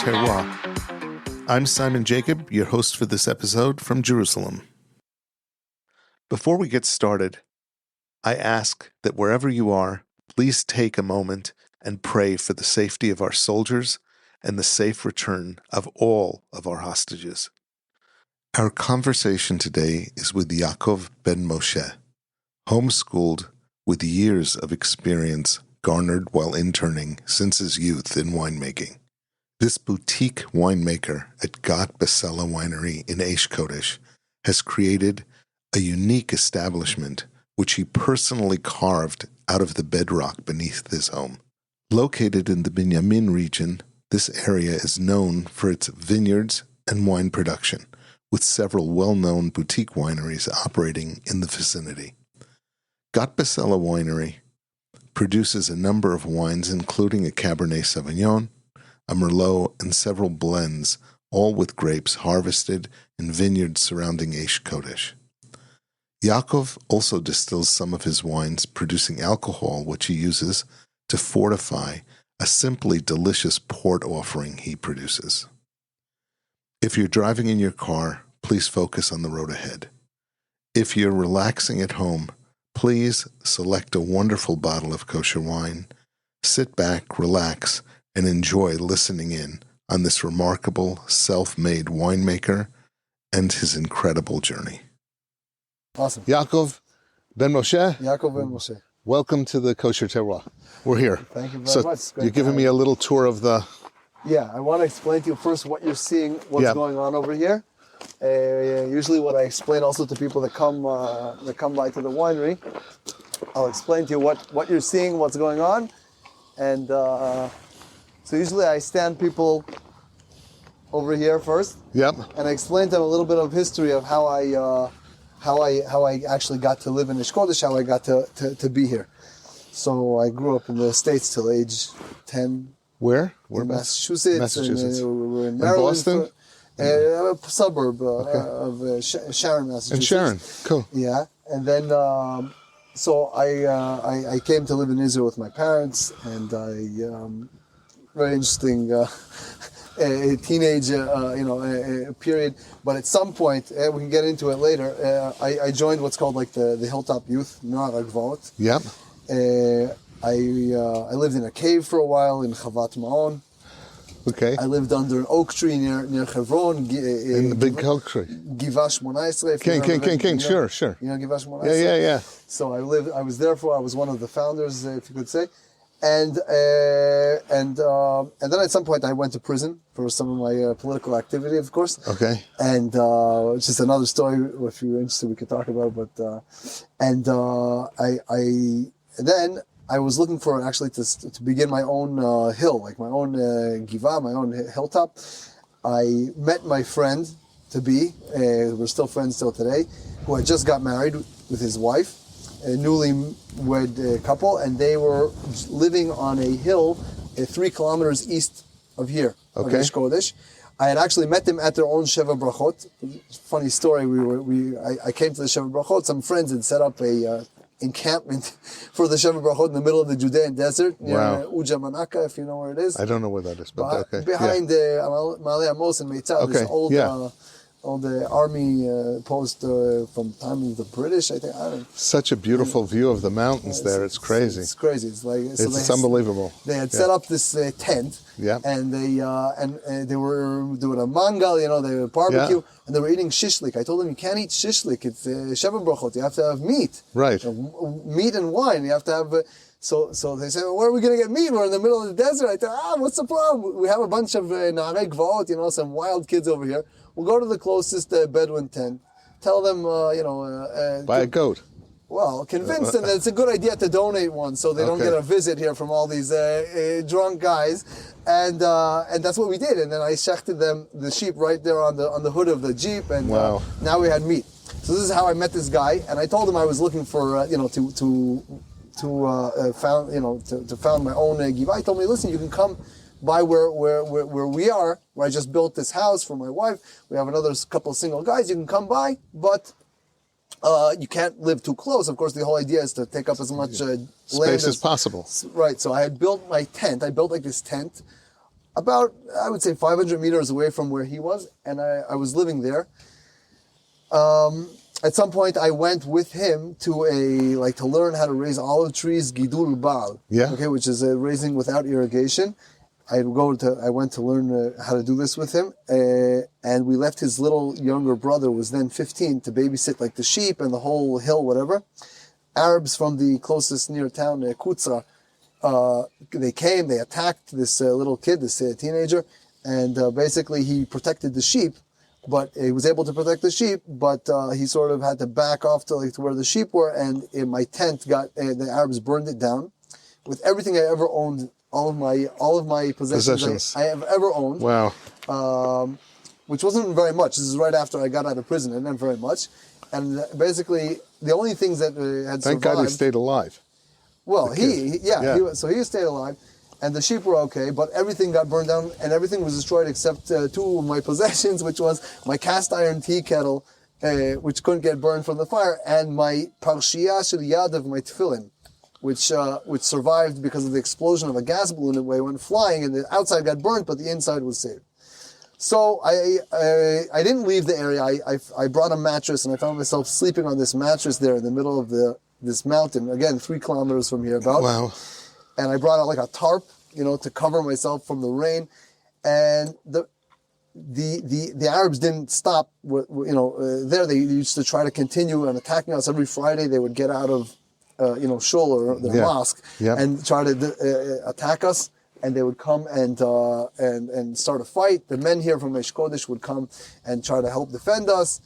Terroir. I'm Simon Jacob, your host for this episode from Jerusalem. Before we get started, I ask that wherever you are, please take a moment and pray for the safety of our soldiers and the safe return of all of our hostages. Our conversation today is with Yaakov Ben Moshe, homeschooled with years of experience garnered while interning since his youth in winemaking. This boutique winemaker at Gat Basela Winery in Eish Kodesh has created a unique establishment which he personally carved out of the bedrock beneath his home. Located in the Binyamin region, this area is known for its vineyards and wine production, with several well-known boutique wineries operating in the vicinity. Gat Basela Winery produces a number of wines including a Cabernet Sauvignon, a Merlot, and several blends, all with grapes harvested in vineyards surrounding Eish Kodesh. Yaakov also distills some of his wines, producing alcohol which he uses to fortify a simply delicious port offering he produces. If you're driving in your car, please focus on the road ahead. If you're relaxing at home, please select a wonderful bottle of kosher wine, sit back, relax, and enjoy listening in on this remarkable self-made winemaker and his incredible journey. Awesome. Yaakov Ben Moshe. Yaakov Ben Moshe. Welcome to the Kosher Terroir. We're here. Thank you very much. You're giving me a little tour of the... Yeah, I want to explain to you first what you're seeing, what's going on over here. Usually what I explain also to people that come by to the winery, I'll explain to you what you're seeing, what's going on. And so usually I stand people over here first. Yep. And I explain to them a little bit of history of how I actually got to live in Eish Kodesh, how I got to be here. So I grew up in the States till age 10. Where? In Massachusetts. And, we're in Maryland. Boston? A suburb of Sharon, Massachusetts. And Sharon, cool. Yeah, and then so I came to live in Israel with my parents, and very interesting teenage period. But at some point, we can get into it later. I joined what's called like the Hilltop Youth, not Agvot. Yep. I lived in a cave for a while in Chavat Ma'on. Okay. I lived under an oak tree near Hebron. In the big oak tree. Giva Shmonaesre. King. Sure. You know Giva Shmonaesre? Yeah. So I was one of the founders, if you could say. And then at some point I went to prison for some of my political activity, of course. Okay. And it's just another story. If you're interested, we could talk about. But then I was looking for actually to begin my own hill, like my own giva, my own hilltop. I met my friend we're still friends till today, who had just got married with his wife, a newlywed couple, and they were living on a hill 3 kilometers east of here, of Eish Kodesh. I had actually met them at their own Sheva Brachot. Funny story. I came to the Sheva Brachot. Some friends had set up a encampment for the Sheva Brachot in the middle of the Judean desert near Uja Manaka, if you know where it is. I don't know where that is, but okay. Behind Ma'ale Amos and Meitzah, this old army post from the time of the British, I think. Such a beautiful view of the mountains there. It's crazy. It's crazy. It's unbelievable. They had set up this tent, and they were doing a mangal, they were barbecue, and they were eating shishlik. I told them, you can't eat shishlik. It's Sheva Brachot. You have to have meat. Right. Meat and wine. You have to have... So they said, well, where are we going to get meat? We're in the middle of the desert. I thought, what's the problem? We have a bunch of Na'arei Gvaot, some wild kids over here. We'll go to the closest Bedouin tent. Tell them, buy a goat. Well, convince them that it's a good idea to donate one, so they don't get a visit here from all these drunk guys. And that's what we did. And then I shechted them, the sheep, right there on the hood of the Jeep. And now we had meat. So this is how I met this guy. And I told him I was looking for, to found my own giva. He told me, listen, you can come by where we are, where I just built this house for my wife. We have another couple of single guys. You can come by, but you can't live too close. Of course, the whole idea is to take up as much land space as possible. Right. So I had built my tent. I built like this tent about, I would say 500 meters away from where he was, and I was living there. At some point, I went with him to to learn how to raise olive trees, gidul bal, okay, which is raising without irrigation. I went to learn how to do this with him, and we left his little younger brother, who was then 15, to babysit like the sheep and the whole hill, whatever. Arabs from the closest near town, Kutzra, they came, they attacked this little kid, this teenager, and basically he protected the sheep, but he was able to protect the sheep, but he sort of had to back off to where the sheep were, and my tent the Arabs burned it down with everything I ever owned. All of my possessions. I have ever owned. Wow. Which wasn't very much. This is right after I got out of prison, and not very much. And basically, the only things that had Thank survived. God he stayed alive. Well, so he stayed alive, and the sheep were okay, but everything got burned down, and everything was destroyed except two of my possessions, which was my cast iron tea kettle, which couldn't get burned from the fire, and my parshiyah shel yadav, my tefillin, which survived because of the explosion of a gas balloon that went flying, and the outside got burnt, but the inside was saved. So I didn't leave the area. I brought a mattress, and I found myself sleeping on this mattress there in the middle of this mountain, again 3 kilometers from here about. Wow. And I brought out like a tarp, to cover myself from the rain, and the Arabs didn't stop. There they used to try to continue and attacking us every Friday. They would get out of shul or their mosque and try to attack us, and they would come and start a fight. The men here from Eish Kodesh would come and try to help defend us.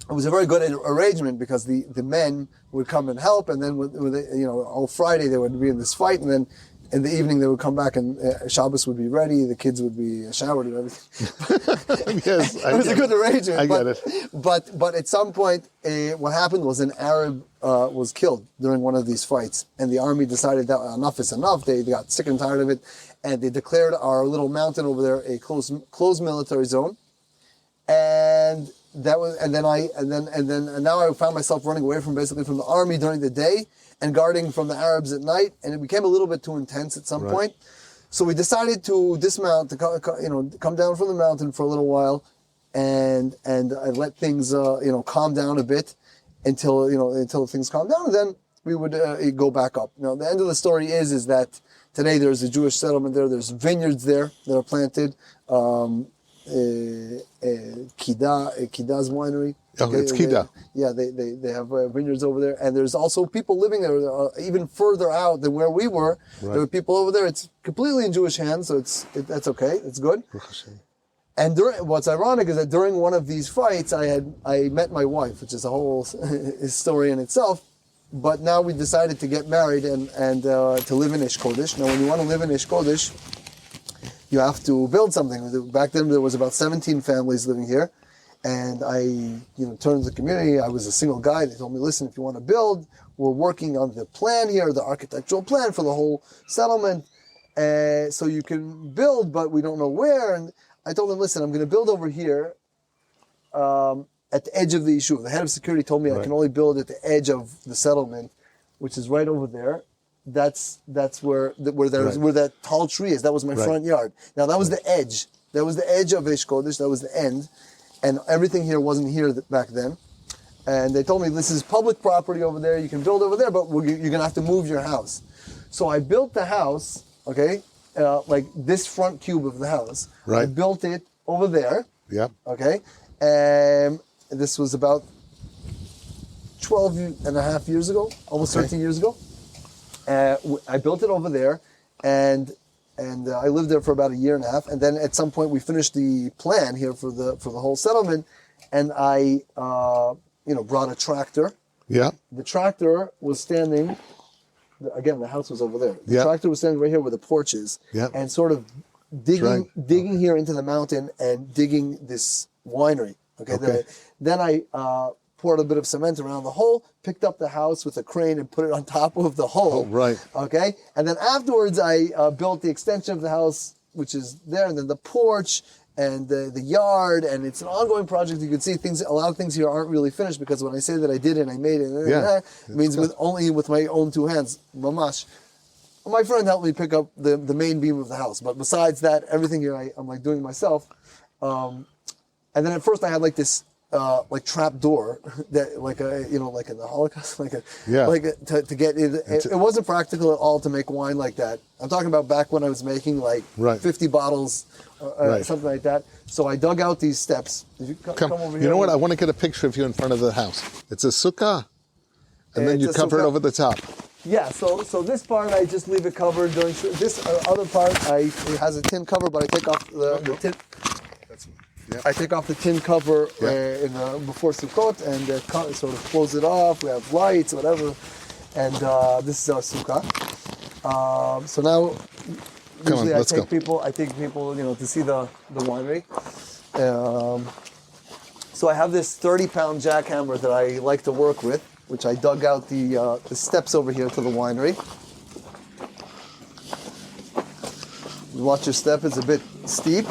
It was a very good arrangement because the men would come and help, and then all Friday they would be in this fight, and then in the evening they would come back and Shabbos would be ready, the kids would be showered and everything. Yes, it was a good arrangement. I get it. But at some point, what happened was an Arab was killed during one of these fights, and the army decided that enough is enough. They got sick and tired of it, and they declared our little mountain over there a closed military zone, and now I found myself running away from the army during the day and guarding from the Arabs at night, and it became a little bit too intense at some point. So we decided to dismount, to come down from the mountain for a little while, and I let things calm down a bit until things calm down, and then we would go back up. Now the end of the story is that today there's a Jewish settlement there. There's vineyards there that are planted. Kida's winery. Oh, it's Kida. They have vineyards over there, and there's also people living there even further out than where we were. Right. There were people over there. It's completely in Jewish hands, so that's okay. It's good. And what's ironic is that during one of these fights, I met my wife, which is a whole story in itself. But now we decided to get married and to live in Eish Kodesh. Now, when you want to live in Eish Kodesh, you have to build something. Back then, there was about 17 families living here. And I, turned to the community. I was a single guy. They told me, listen, if you want to build, we're working on the plan here, the architectural plan for the whole settlement. So you can build, but we don't know where. And I told them, listen, I'm going to build over here at the edge of the yeshuv. The head of security told me I can only build at the edge of the settlement, which is right over there. That's where that tall tree is. That was my front yard. Now that was the edge. That was the edge of Eish Kodesh. That was the end. And everything here wasn't here back then. And they told me, this is public property over there. You can build over there, but you're going to have to move your house. So I built the house, like this front cube of the house. Right. I built it over there. Yeah. Okay. And this was about 12 and a half years ago, almost 13 years ago. I built it over there, and I lived there for about a year and a half. And then at some point we finished the plan here for the whole settlement, and I brought a tractor. Yeah. The tractor was standing. Again, the house was over there. The tractor was standing right here where the porch is, and sort of digging here into the mountain and digging this winery. Okay. Then I poured a bit of cement around the hole, picked up the house with a crane and put it on top of the hole. Oh, right. Okay. And then afterwards, I built the extension of the house, which is there, and then the porch and the yard, and it's an ongoing project. You can see a lot of things here aren't really finished, because when I say that I did it and I made it, it means with my own 2 hands, mamash. my friend helped me pick up the main beam of the house. But besides that, everything here I'm like doing myself. And then at first I had like this like trap door that like like in the Holocaust, to get it. It wasn't practical at all to make wine like that. I'm talking about back when I was making like 50 bottles, something like that. So I dug out these steps. Did you come over here? You know what? I want to get a picture of you in front of the house. It's a sukkah, and then you cover it over the top. Yeah, so this part I just leave it covered. During this other part, it has a tin cover, but I take off the tin. I take off the tin cover before Sukkot and sort of close it off. We have lights, whatever, and this is our sukkah. So now, usually I take people, to see the winery. So I have this 30-pound jackhammer that I like to work with, which I dug out the steps over here to the winery. Watch your step; it's a bit steep.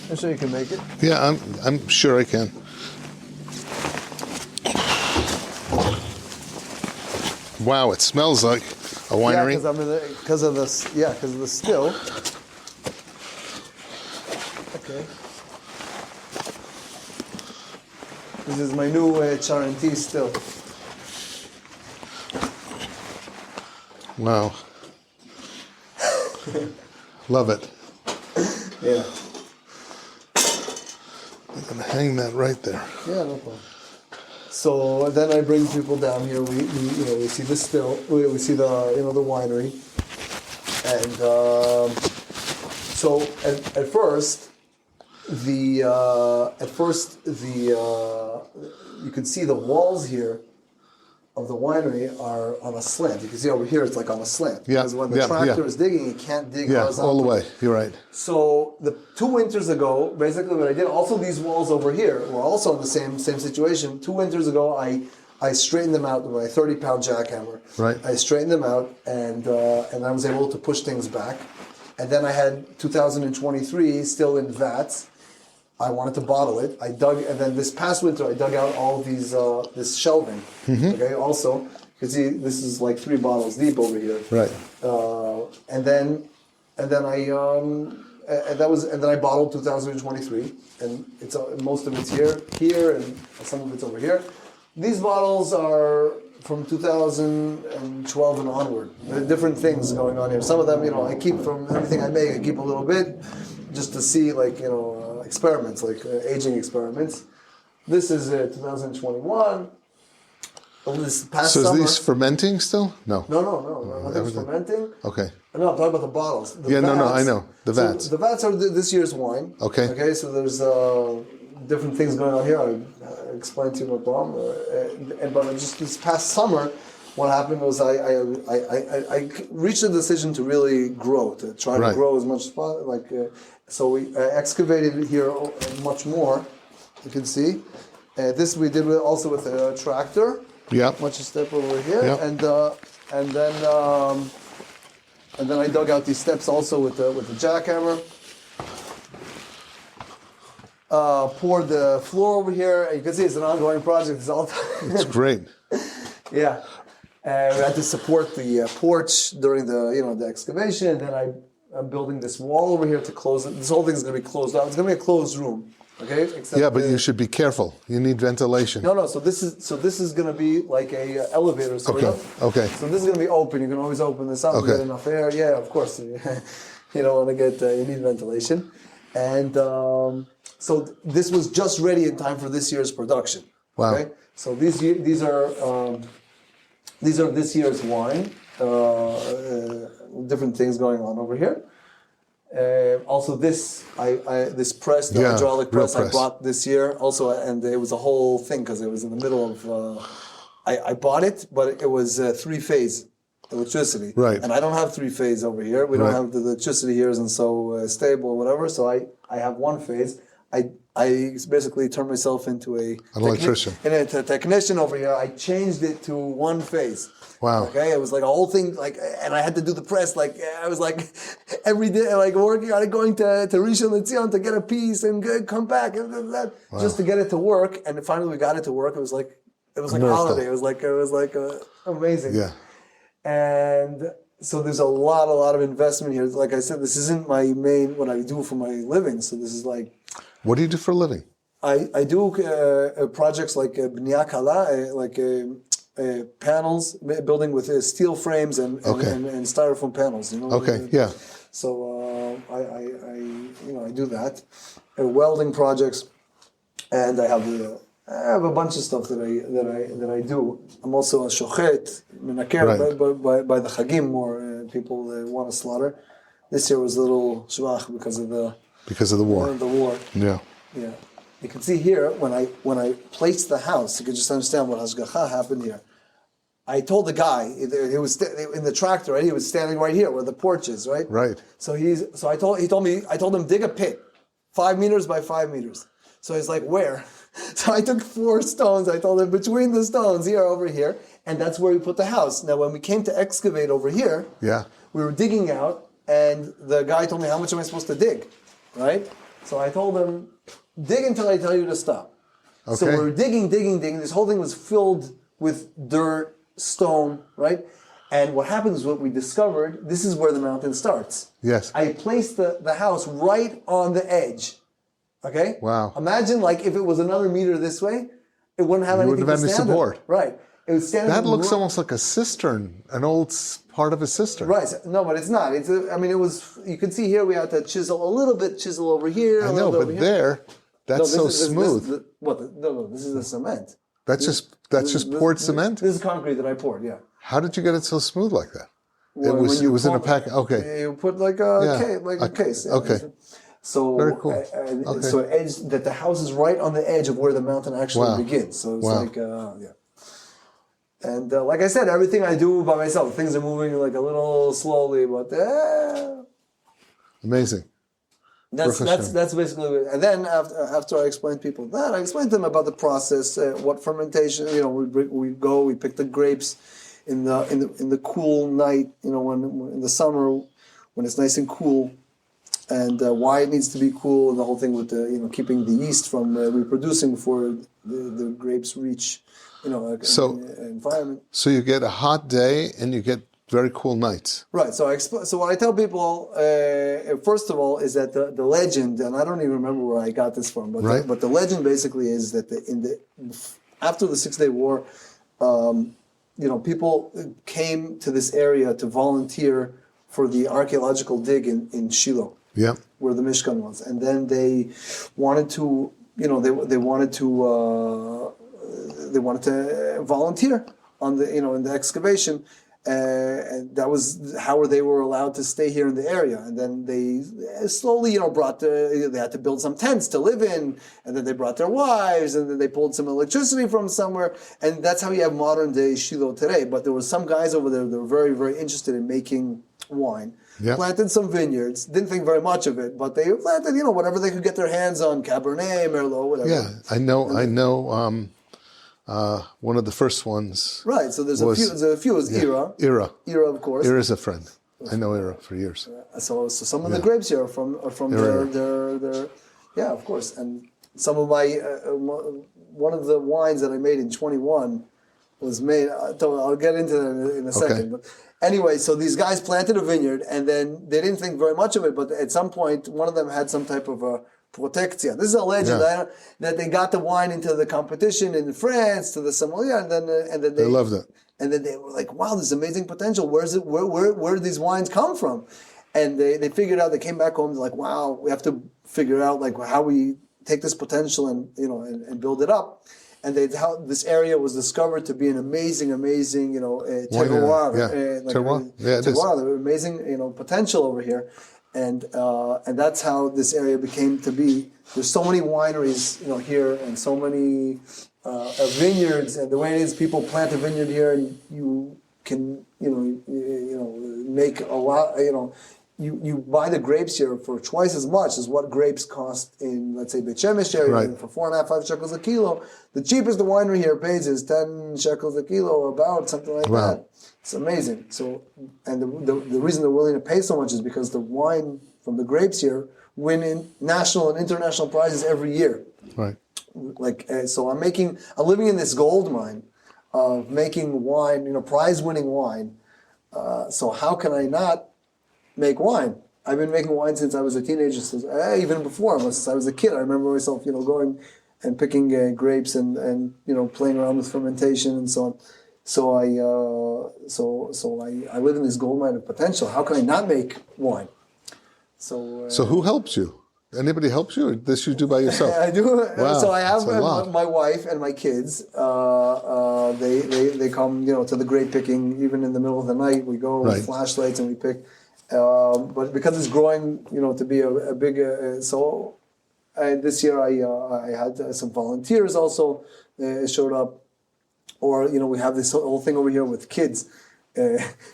I'm sure you can make it. Yeah, I'm sure I can. Wow, it smells like a winery. Yeah, because of the still. Okay. This is my new Charanti still. Wow. Love it. Yeah. I'm going to hang that right there. Yeah, no problem. So then I bring people down here. We see the still. We see the the winery, and so at first you can see the walls here of the winery are on a slant. You can see over here it's like on a slant. Yeah. Because when the tractor is digging, it can't dig horizontally. All the way. You're right. So the 2 winters ago, basically what I did, also these walls over here were also in the same situation. 2 winters ago, I straightened them out with my 30-pound jackhammer. Right. I straightened them out, and I was able to push things back. And then I had 2023 still in vats. I wanted to bottle it. And then this past winter, I dug out all these this shelving. Mm-hmm. Okay, also you can see this is like 3 bottles deep over here. Right. And then I bottled 2023, and it's most of it's here, and some of it's over here. These bottles are from 2012 and onward. There are different things going on here. Some of them, I keep from everything I make. I keep a little bit, just to see, experiments, aging experiments. This is 2021. This past summer. So is these fermenting still? No. No. Nothing's fermenting. Okay. No, I'm talking about the bottles. The vats. No, I know. The vats. So the vats are this year's wine. Okay. Okay, so there's different things going on here. I'll explain to you, no problem. But just this past summer, what happened was I reached a decision to really grow, to try to grow as much as possible. So we excavated here much more. You can see. This we did also with a tractor. Yeah. Much a step over here, and then I dug out these steps also with the jackhammer. Poured the floor over here. You can see it's an ongoing project. It's all time. It's great. Yeah. We had to support the porch during the excavation, and then I'm building this wall over here to close it. This whole thing is going to be closed out. It's going to be a closed room. Okay. But you should be careful. You need ventilation. No. So this is going to be like a elevator sort of. Okay. So this is going to be open. You can always open this up. Okay. Get enough air. Yeah, of course. You don't want to get. You need ventilation, and so this was just ready in time for this year's production. Wow. Okay. So these are this year's wine. Different things going on over here. Also, this press, the hydraulic press, I bought this year. Also, and it was a whole thing because it was in the middle of. I bought it, but it was 3-phase electricity. Right. And I don't have 3-phase over here. We don't have the electricity here isn't so stable or whatever. So I have 1-phase. I basically turned myself into an electrician. A technician over here. I changed it to 1-phase. Wow. Okay, it was like a whole thing, and I had to do the press. I was every day, working on it, going to Rishon LeZion to get a piece and come back and that, just to get it to work. And finally, we got it to work. It was like a holiday. It was like amazing. Yeah. And So there's a lot of investment here. Like I said, this isn't my main, what I do for my living. So this is like... What do you do for a living? I do projects like b'niya kala, panels, building with steel frames and styrofoam panels. You know. Okay. Yeah. So I do that, welding projects, and I have a bunch of stuff that I do. I'm also a shochet, menaker by the chagim. More people want to slaughter. This year was a little shvach because of the war. The war. Yeah. Yeah. You can see here when I placed the house, you can just understand what hashgacha happened here. I told the guy he was in the tractor, right? He was standing right here where the porch is, right? Right. So I told him dig a pit, 5 meters by 5 meters. So he's like, where? So I took 4 stones. I told him between the stones here, over here, and that's where we put the house. Now, when we came to excavate over here, we were digging out, and the guy told me, how much am I supposed to dig, right? So I told him, dig until I tell you to stop. Okay. So we're digging. This whole thing was filled with dirt, stone, right? And what happens is what we discovered, this is where the mountain starts. Yes. I placed the house right on the edge. Okay? Wow. Imagine like if it was another meter this way, it wouldn't have anything to stand on. Support. Right. It was standing. That looks almost like a cistern, an old part of a cistern. Right. No, but it's not. It was, you can see here we had to chisel a little bit, chisel over here. I know, but that's so smooth. This is the cement. That's just poured cement? This is concrete that I poured, yeah. How did you get it so smooth like that? Well, it was in a pack. Okay. You put like a case. Yeah. Okay. So very cool. So that the house is right on the edge of where the mountain actually begins. So it's like And like I said, everything I do by myself. Things are moving like a little slowly, but amazing. That's basically it. And then after I explained people that, I explained to them about the process, what fermentation. We pick the grapes in the cool night. When in the summer when it's nice and cool, and why it needs to be cool, and the whole thing with the keeping the yeast from reproducing before the grapes reach environment. So you get a hot day and you get very cool nights. Right. So what I tell people, first of all, is that the legend, and I don't even remember where I got this from, but the legend basically is that after the 6-Day War, people came to this area to volunteer for the archaeological dig in Shiloh, where the Mishkan was, and then they wanted to, they wanted to volunteer on the in the excavation. And that was how they were allowed to stay here in the area. And then they slowly, they had to build some tents to live in, and then they brought their wives, and then they pulled some electricity from somewhere, and that's how you have modern day Shiloh today. But there were some guys over there that were very, very interested in making wine. Planted some vineyards, didn't think very much of it, but they planted, whatever they could get their hands on, Cabernet, Merlot, whatever. Yeah, I know. One of the first ones. Right, so there's a few. It was Ira, of course. Ira's a friend. I know Ira for years. So some of the grapes here are from their yeah, of course. And some of my one of the wines that I made in 21 was made. I'll get into that in a second. But anyway, so these guys planted a vineyard, and then they didn't think very much of it. But at some point, one of them had some type of a protectia. This is a legend that they got the wine into the competition in France to the sommelier, and then they loved it. And then they were like, "Wow, there's amazing potential. Where do these wines come from?" And they figured out. They came back home. They're like, "Wow, we have to figure out like how we take this potential and build it up." And how this area was discovered to be an amazing, terroir. Terroir. Yeah, it is. Terroir, amazing, potential over here. And that's how this area became to be. There's so many wineries, here, and so many vineyards. And the way it is, people plant a vineyard here, and you can, make a lot. You buy the grapes here for twice as much as what grapes cost in, let's say, Beit Shemesh area, for 4.5, 5 shekels a kilo. The cheapest the winery here pays is 10 shekels a kilo, about something like that. It's amazing. So, and the reason they're willing to pay so much is because the wine from the grapes here win in national and international prizes every year. Right. So I'm living in this gold mine of making wine, prize-winning wine, So how can I not make wine? I've been making wine since I was a teenager, even before, since I was a kid. I remember myself, going and picking grapes and playing around with fermentation and so on. So I live in this gold mine of potential. How can I not make wine? So who helps you? Anybody helps you, or this you do by yourself? I do. Wow, so I have that's my wife and my kids. They come, to the grape picking even in the middle of the night. We go with flashlights and we pick. But because it's growing, to be a big this year I had some volunteers also showed up, or we have this whole thing over here with kids.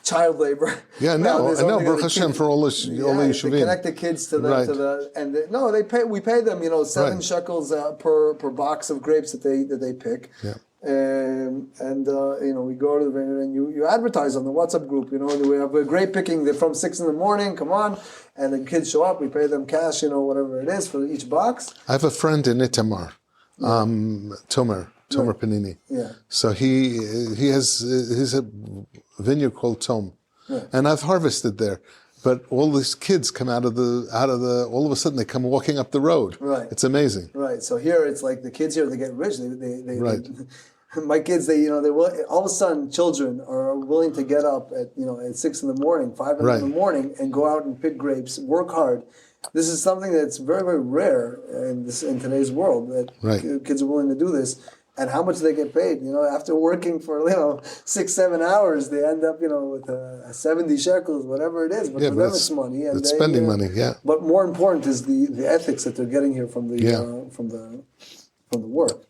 Child labor. Yeah, no, Baruch Hashem for all the Yeshuvim. They connect the kids to the they pay. We pay them, 7 shekels per box of grapes that they pick. Yeah. We go to the vineyard and you advertise on the WhatsApp group. We have a grape picking. They're from 6 a.m. Come on, and the kids show up. We pay them cash, whatever it is for each box. I have a friend in Itamar, Tomer Panini. Yeah. So he's a vineyard called Tom, and I've harvested there. But all these kids come out of the all of a sudden they come walking up the road. Right. It's amazing. Right. So here it's like the kids here, they get rich. My kids, they all of a sudden children are willing to get up at 6 a.m, 5 a.m, and go out and pick grapes, work hard. This is something that's very, very rare in today's world, that kids are willing to do this. And how much they get paid, after working for 6-7 hours, they end up with 70 shekels, whatever it is. But for them, it's money. And it's spending money, yeah. But more important is the ethics that they're getting here from the work.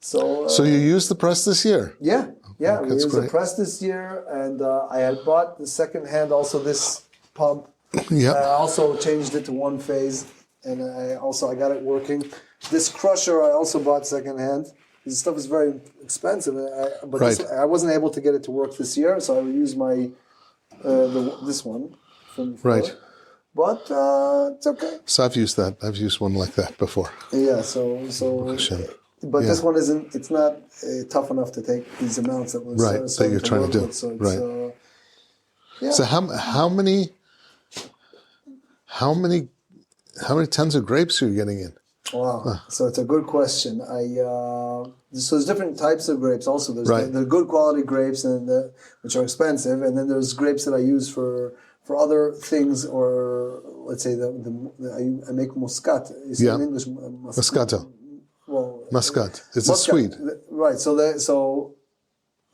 So you used the press this year? Yeah, we used the press this year, and I had bought the second hand also this pump. Yeah. I also changed it to one phase, and I got it working. This crusher I also bought second hand. This stuff is very expensive, but I wasn't able to get it to work this year, so I used my this one from before. Right. But it's okay. So I've used that. I've used one like that before. Yeah. So. But this one isn't. It's not tough enough to take these amounts that was that you're trying to do. With, so it's, yeah. So how many tons of grapes are you getting in? Wow. So it's a good question. So there's different types of grapes also. There's the good quality grapes which are expensive, and then there's grapes that I use for other things, or let's say I make muscat. Is in English Moscato. Well, Muscat. It's a sweet. Right. So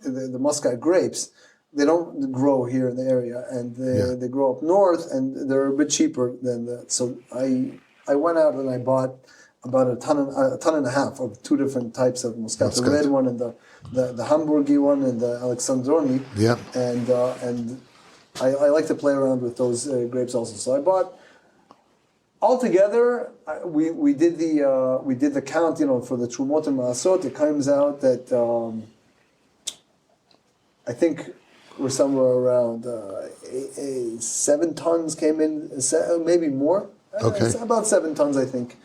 the muscat grapes, they don't grow here in the area, and they grow up north, and they're a bit cheaper than that. So I went out and I bought about a ton and a half of 2 different types of muscat, the red one and the Hamburgi one and the Alexandroni. Yeah. And I like to play around with those grapes also. So I bought altogether. We did the count, for the Trumot and Maasot. It comes out that I think we're somewhere around 7 tons came in, maybe more. Okay. It's about 7 tons, I think,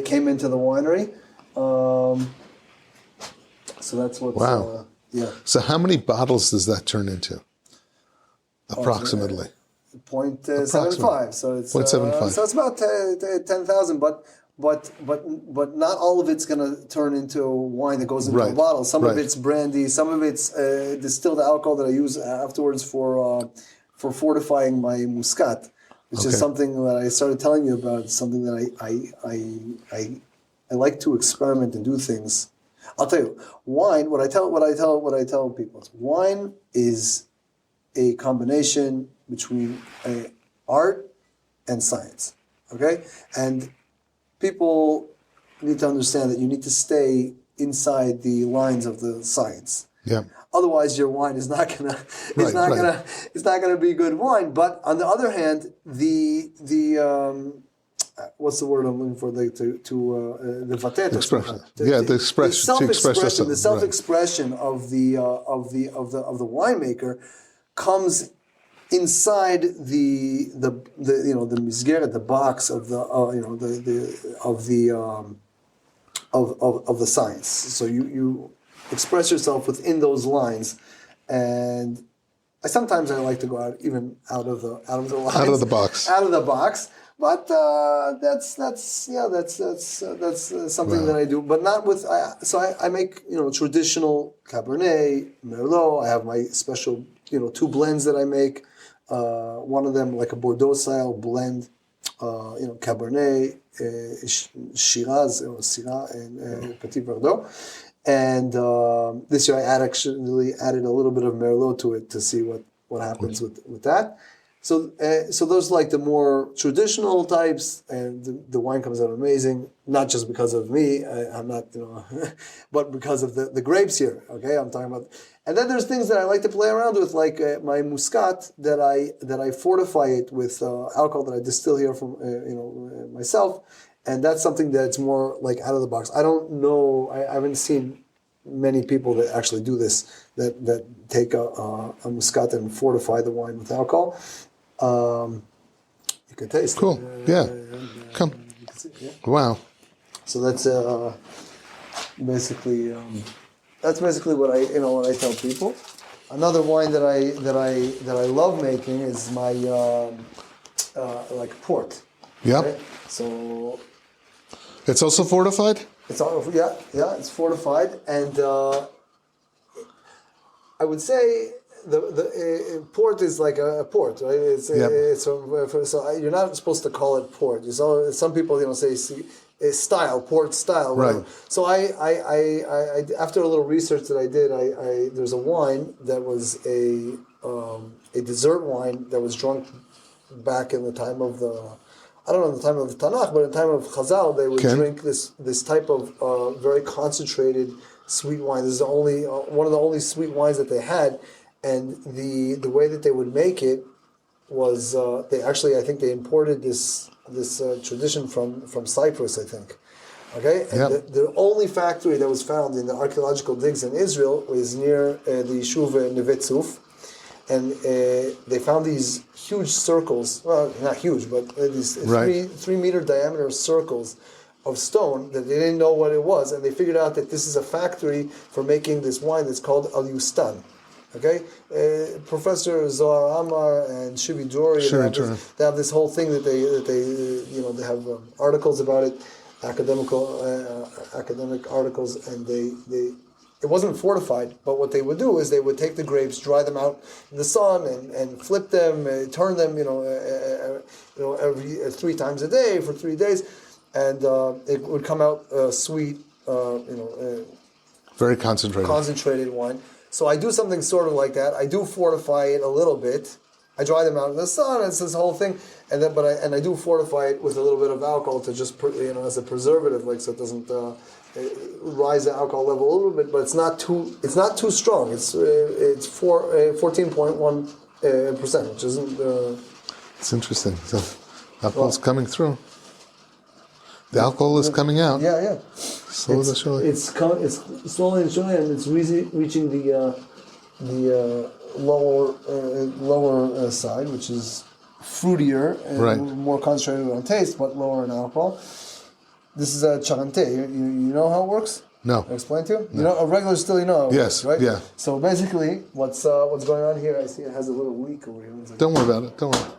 came into the winery. So that's what. Wow. Yeah. So how many bottles does that turn into? Approximately. 0.75. So it's 0.75. So it's about 10,000, but not all of it's going to turn into wine that goes into a bottle. Some of it's brandy. Some of it's distilled alcohol that I use afterwards for fortifying my muscat. Which is something that I started telling you about. It's something that I like to experiment and do things. I'll tell you, wine. What I tell people is wine is a combination between art and science. Okay, and people need to understand that you need to stay inside the lines of the science. Yeah. Otherwise, your wine is not gonna be good wine. But on the other hand, the what's the word I'm looking for? The expression. The self-expression of the winemaker comes inside the misgeret, the box of the science. So you express yourself within those lines, and sometimes I like to go out of the lines, Out of the box. out of the box. But that's something that I do, but not with. I make traditional Cabernet, Merlot. I have my special 2 blends that I make. One of them like a Bordeaux style blend, Cabernet, Shiraz, Syrah, and Petit Verdot. And this year I actually added a little bit of Merlot to it to see what happens with that. So those like the more traditional types, and the wine comes out amazing. Not just because of me, I'm not but because of the grapes here. Okay, I'm talking about. And then there's things that I like to play around with, like my Muscat that I fortify it with alcohol that I distill here from myself, and that's something that's more like out of the box. I don't know. I haven't seen many people that actually do this. That take a Muscat and fortify the wine with alcohol. You can taste cool. it. Yeah. Come. You can see, yeah. Wow. So that's basically what I tell people. Another wine that I love making is my like port. Yeah. Right? So It's also fortified? it's it's fortified, and I would say the port is like a port, right? So you're not supposed to call it port. Some people say style, port style, whatever. Right. So I after a little research that I did, there's a wine that was a dessert wine that was drunk back in the time of I don't know the time of the Tanakh, but in the time of Chazal, they would drink this type of very concentrated sweet wine. This is one of the only sweet wines that they had, and the way that they would make it was I think they imported this tradition from Cyprus, I think. Okay, and the only factory that was found in the archaeological digs in Israel was near the Yishuv Neve Tzuf, and they found these huge circles. Well, not huge, but these 3 meter diameter circles of stone that they didn't know what it was, and they figured out that this is a factory for making this wine that's called Al Yustan. Okay, Professor Zohar Amar and Shivi Drori, they have this whole thing that they have articles about it, academic articles, and it wasn't fortified, but what they would do is they would take the grapes, dry them out in the sun, and flip them, turn them, every 3 times a day for 3 days, and it would come out sweet, very concentrated wine. So I do something sort of like that. I do fortify it a little bit. I dry them out in the sun. It's this whole thing, and then I do fortify it with a little bit of alcohol to just as a preservative, like so it doesn't rise the alcohol level a little bit. But it's not too strong. It's 14.1%, which isn't. It's interesting. So alcohol's coming through. The alcohol is coming out. Yeah. Slowly. It's slowly and surely, and it's reaching the lower side, which is fruitier and more concentrated on taste, but lower in alcohol. This is a charente. You know how it works? No. I'll explain to you. No. A regular still, how it works, right? Yeah. So basically, what's going on here? I see it has a little leak over here. Don't worry about it. Don't worry.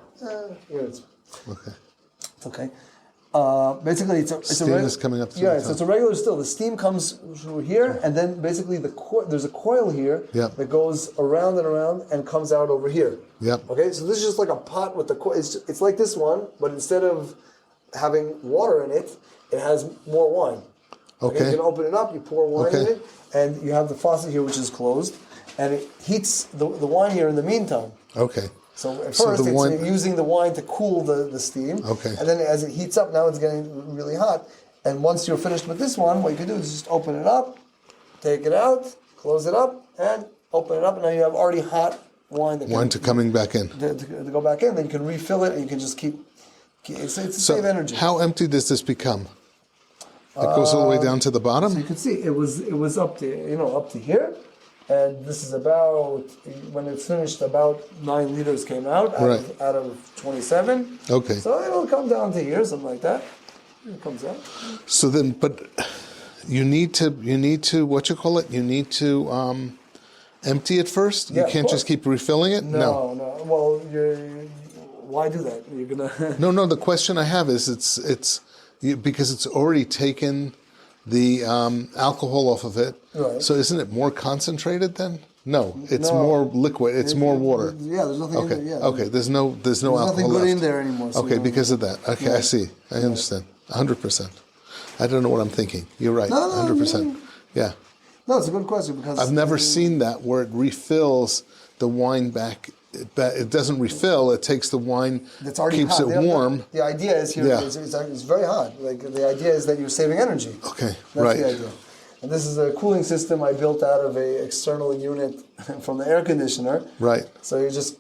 Here it's. Okay. It's okay. Basically, steam is coming up. So it's a regular still. The steam comes through here, and then basically there's a coil here that goes around and around and comes out over here. Yep. Okay, so this is just like a pot with the coil. It's like this one, but instead of having water in it, it has more wine. Okay. You can open it up, you pour wine in it, and you have the faucet here, which is closed, and it heats the wine here in the meantime. Okay. So at first it's using the wine to cool the steam. Okay. And then as it heats up, now it's getting really hot. And once you're finished with this one, what you can do is just open it up, take it out, close it up, and open it up. And now you have already hot wine. Coming back in. To go back in. Then you can refill it and you can just keep it's save energy. How empty does this become? It goes all the way down to the bottom? So you can see it was up to here. And this is about, when it's finished, about 9 liters came out of 27. Okay. So it'll come down to here, something like that. It comes out. So then, but you need to, what you call it? You need to empty it first? Yeah, You of can't just course. keep refilling it? No. Well, why do that? You're gonna. No. The question I have is, because it's already taken the alcohol off of it. Right. So isn't it more concentrated then? No, it's No. more liquid. It's more water. Yeah, there's nothing Okay. in there. Yeah. Okay. There's no There's alcohol nothing good left. in there anymore. So Okay, because of that. Okay, I see. I understand. 100%. I don't know what I'm thinking. You're right. 100%. Yeah. No, it's a good question because I've never seen that where it refills the wine back. It doesn't refill. It takes the wine, that's already keeps hot. it warm. The idea is here. Yeah. It's very hot. Like the idea is that you're saving energy. Okay, That's right. the idea. And this is a cooling system I built out of a external unit from the air conditioner. Right. So you just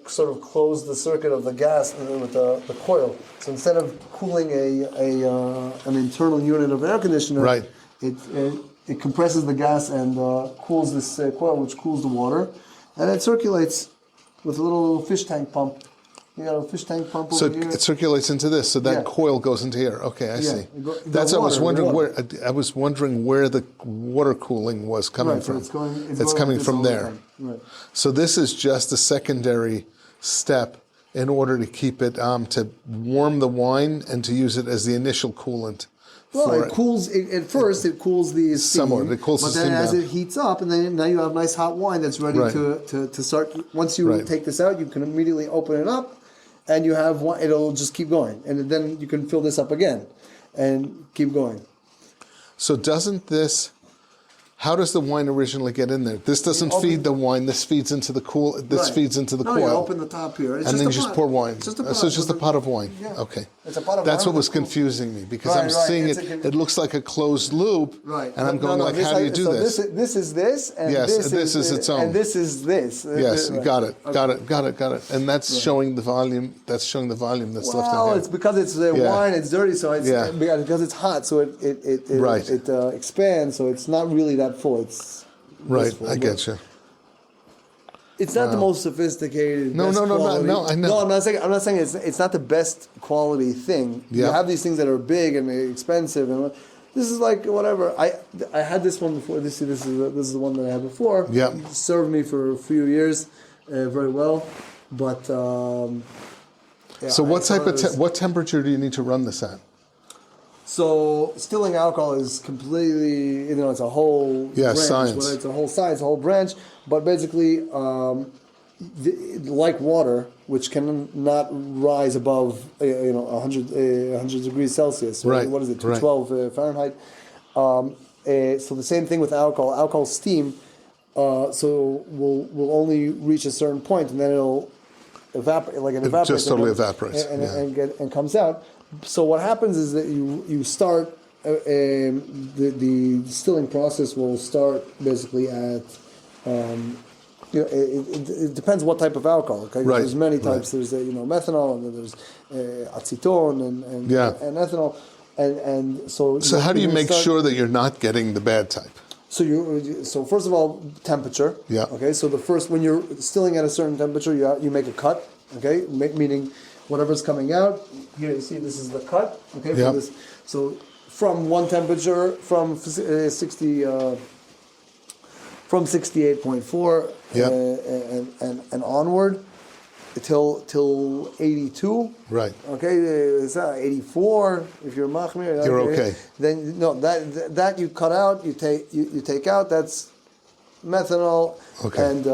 sort of close the circuit of the gas with the coil. So instead of cooling an internal unit of air conditioner, Right. it compresses the gas and cools this coil, which cools the water, and it circulates with a little fish tank pump. You got a fish tank pump So over here. it circulates into this. So that Yeah. coil goes into here. Okay, I see. That's I was wondering where the water cooling was coming Right, so from. it's It's going coming like this from all the there. time. Right. So this is just a secondary step in order to keep it to warm the wine and to use it as the initial coolant. Well, for it cools. At first, it cools the steam. Somewhat, it cools but the then steam as down. it heats up, and then now you have nice hot wine that's ready Right. to start. Once you Right. take this out, you can immediately open it up, and you have one. It'll just keep going, and then you can fill this up again, and keep going. So doesn't this? How does the wine originally get in there? This doesn't feed the wine. This feeds into the cool. This Right. feeds into the No, coil. you open the top here, And then you just pour wine. It's just a pot. So it's just a pot of wine. Yeah. Okay. It's a pot of That's wine what was with cool- confusing me because Right, I'm right. seeing It's it. a- It looks like a closed loop. Right. And I'm going like, how do you do so this? This is this, and Yes, this this is its own. and this is this. Yes, Right. got it. And that's showing the volume. That's showing the volume that's left in Well, here. it's because it's Yeah. wine. It's dirty, so it's Yeah. because it's hot, so it Right. expands. So it's not really that full. It's right. this full, I get you. It's not the most sophisticated. No, best no, quality. no, I know. No, I'm not saying it's not the best quality thing. You Yeah. have these things that are big and expensive, and this is like whatever. I had this one before. This is the one that I had before. Yeah. It served me for a few years, very well, but. Yeah, So what I type thought of it was- what temperature do you need to run this at? So distilling alcohol is completely, it's a whole Yeah, branch. science. Well, it's a whole science, a whole branch. But basically, like water, which can not rise above 100 degrees Celsius. Right, What is it? right. 212 Fahrenheit. So the same thing with alcohol. Alcohol steam. So will only reach a certain point, and then it'll evaporate. Like it evaporates. just totally and- evaporates, And, yeah. and comes out. So what happens is that you start the distilling process will start basically at it depends what type of alcohol. Okay, Right, there's many right. types. There's methanol, and then there's acetone and Yeah. and ethanol, and so. So how do you make start- sure that you're not getting the bad type? So first of all, temperature. Yeah. Okay. So when you're distilling at a certain temperature, you make a cut. Okay. Meaning whatever's coming out. Here you see this is the cut. Okay. Yeah. For this. So from one temperature from 60. From 68.4 Yeah. and onward till 82. Right. Okay, it's 84 if you're machmir. You're okay. Then no, that you cut out. You take out. That's methanol. Okay. And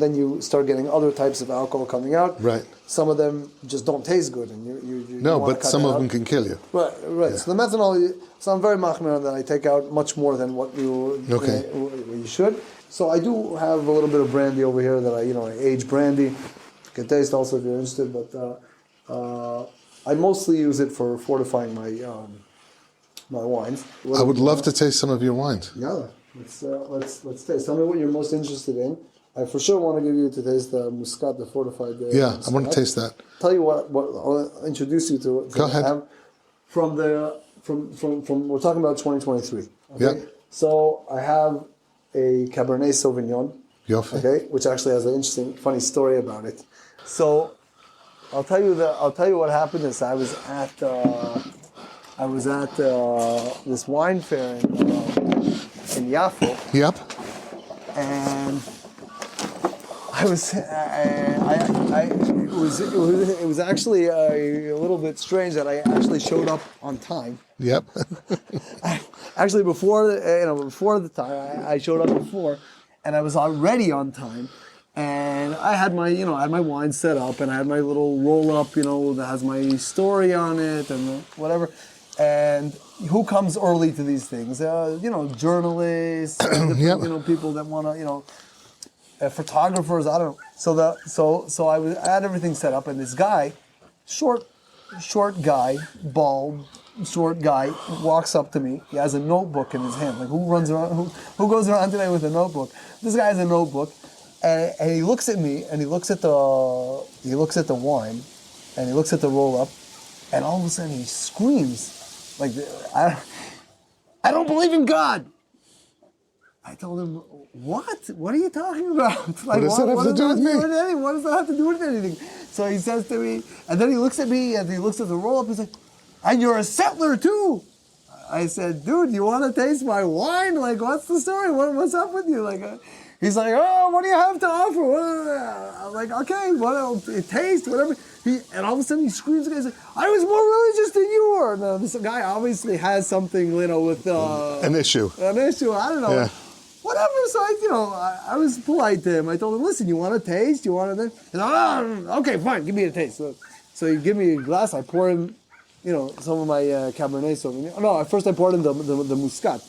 then you start getting other types of alcohol coming out. Right. Some of them just don't taste good, and you No, wanna but cut some it of out. them can kill you. Right. So the methanol. So I'm very machmir on that. I take out much more than what you Okay. what you should. So I do have a little bit of brandy over here that I age brandy. You can taste also if you're interested, but I mostly use it for fortifying my my wines. I would love to taste some of your wines. Yeah, let's taste. Tell me what you're most interested in. I for sure want to give you to taste the Muscat, the fortified. Yeah, I want to Muscat. taste that. Tell you what I'll introduce you to. Go ahead. From we're talking about 2023. Okay? Yeah. So I have a Cabernet Sauvignon. Yofi. Okay, which actually has an interesting, funny story about it. So I'll tell you what happened is I was at this wine fair in Yafo. Yep. and it was actually a little bit strange that I actually showed up on time. Yep. Actually, before the time, I showed up before, and I was already on time, and I had my wine set up, and I had my little roll up, that has my story on it and whatever. And who comes early to these things? Journalists, people that want to, photographers. I don't know. So I had everything set up, and this guy, short guy, bald, short guy, walks up to me. He has a notebook in his hand. Like, who runs around? Who goes around today with a notebook? This guy has a notebook, and he looks at me, and he looks at the wine, and he looks at the roll up, and all of a sudden he screams, like, I don't believe in God. I told him, what? What are you talking about? Like, what does that have to do with me? What does that have to do with anything? So he says to me, and then he looks at me, and he looks at the roll-up, he's like, and you're a settler too. I said, dude, you want to taste my wine? Like, what's the story? What's up with you? Like, he's like, oh, what do you have to offer? I'm like, okay, it tastes, whatever. And all of a sudden he screams again. He's like, I was more religious than you were. Now, this guy obviously has something, with an issue. I don't know. Yeah. Whatever. So I was polite to him. I told him, listen, you want a taste? You want a taste? He's like, oh, okay, fine, give me a taste. So he give me a glass. I pour him, some of my Cabernet Sauvignon. No, first I poured him the Muscat.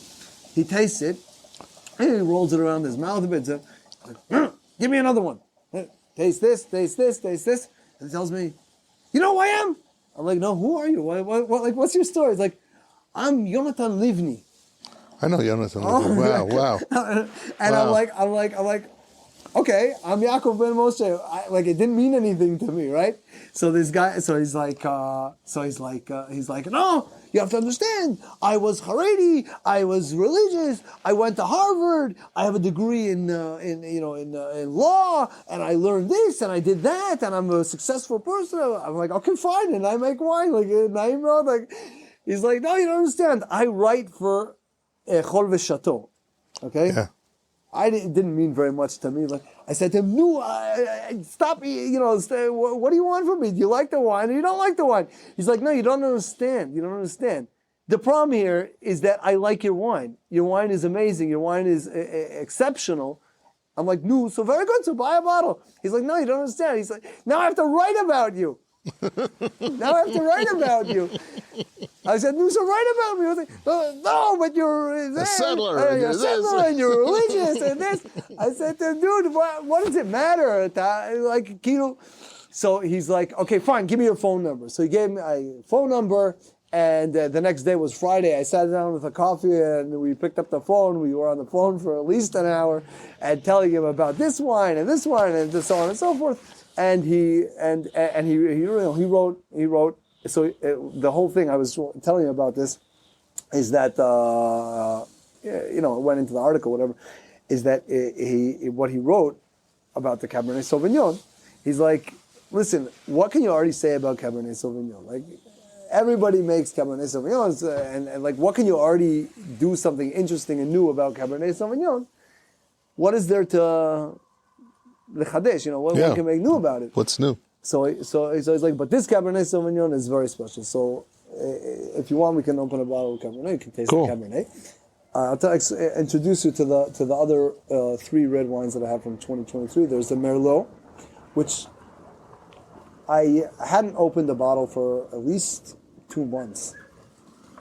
He tastes it, and he rolls it around his mouth a bit. So, give me another one. Taste this, taste this, taste this. And he tells me, you know who I am? I'm like, no, who are you? What, what's your story? It's like, I'm Yonatan Livni. I know Yonatan Livni. Wow. And wow. I'm like, okay, I'm Yaakov Ben Moshe. It didn't mean anything to me, right? So this guy, he's like, no, you have to understand. I was Haredi. I was religious. I went to Harvard. I have a degree in law, and I learned this, and I did that, and I'm a successful person. I'm like, okay, fine, and I make wine, he's like, no, you don't understand. I write for Chol V'Chateau, okay? Yeah. It didn't mean very much to me. Like, I said to him, no, stop, what do you want from me? Do you like the wine or you don't like the wine? He's like, no, you don't understand. You don't understand. The problem here is that I like your wine. Your wine is amazing. Your wine is exceptional. I'm like, no, so very good, so buy a bottle. He's like, no, you don't understand. He's like, now I have to write about you. Now I have to write about you. I said, no, so write about me. I was like, no, but you're a settler. And you're religious and this. I said to him, dude, what does it matter? So he's like, okay, fine, give me your phone number. So he gave me a phone number, and the next day was Friday. I sat down with a coffee, and we picked up the phone. We were on the phone for at least an hour, and telling him about this wine, and so on and so forth. And he wrote. So the whole thing I was telling you about this is that it went into the article, whatever. Is that what he wrote about the Cabernet Sauvignon? He's like, listen, what can you already say about Cabernet Sauvignon? Like, everybody makes Cabernet Sauvignons, and like, what can you already do something interesting and new about Cabernet Sauvignon? What is there to Lechadesh, what can make new about it? What's new? So he's like, but this Cabernet Sauvignon is very special. So if you want, we can open a bottle of Cabernet. You can taste the Cabernet. I'll introduce you to the other 3 red wines that I have from 2023. There's the Merlot, which I hadn't opened the bottle for at least 2 months.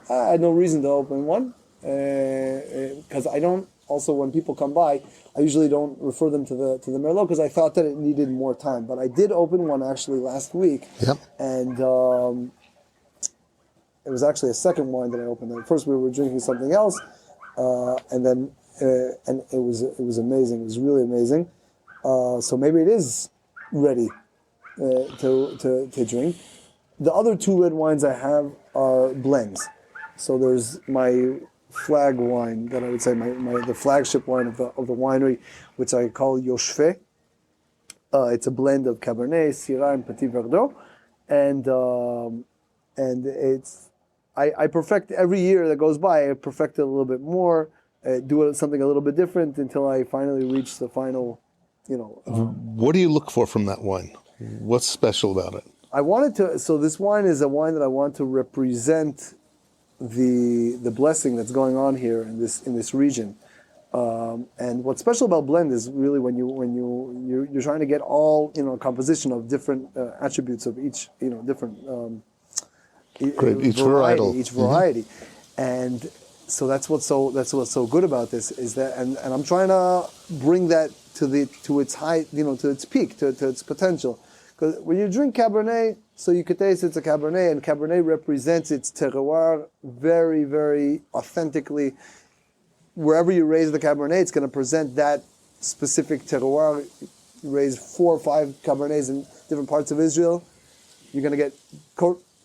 I had no reason to open one because I don't. Also, when people come by, I usually don't refer them to the Merlot because I thought that it needed more time. But I did open one actually last week, and it was actually a second wine that I opened. At first, we were drinking something else, and then and it was amazing. It was really amazing. So maybe it is ready to drink. The other 2 red wines I have are blends. So there's my flag wine that I would say the flagship wine of the winery, which I call Yoshfe. It's a blend of Cabernet, Syrah, and Petit Verdot, and it's I perfect every year that goes by. I perfect it a little bit more. do something a little bit different until I finally reach the final, What do you look for from that wine? What's special about it? I wanted to. So this wine is a wine that I want to represent the blessing that's going on here in this region. And what's special about blend is really when you're trying to get all composition of different attributes of each different each variety, and so that's what's so good about this is that and I'm trying to bring that to its height, to its peak, to its potential. Because when you drink Cabernet, so you could taste it's a Cabernet, and Cabernet represents its terroir very, very authentically. Wherever you raise the Cabernet, it's going to present that specific terroir. You raise 4 or 5 Cabernets in different parts of Israel, you're going to get,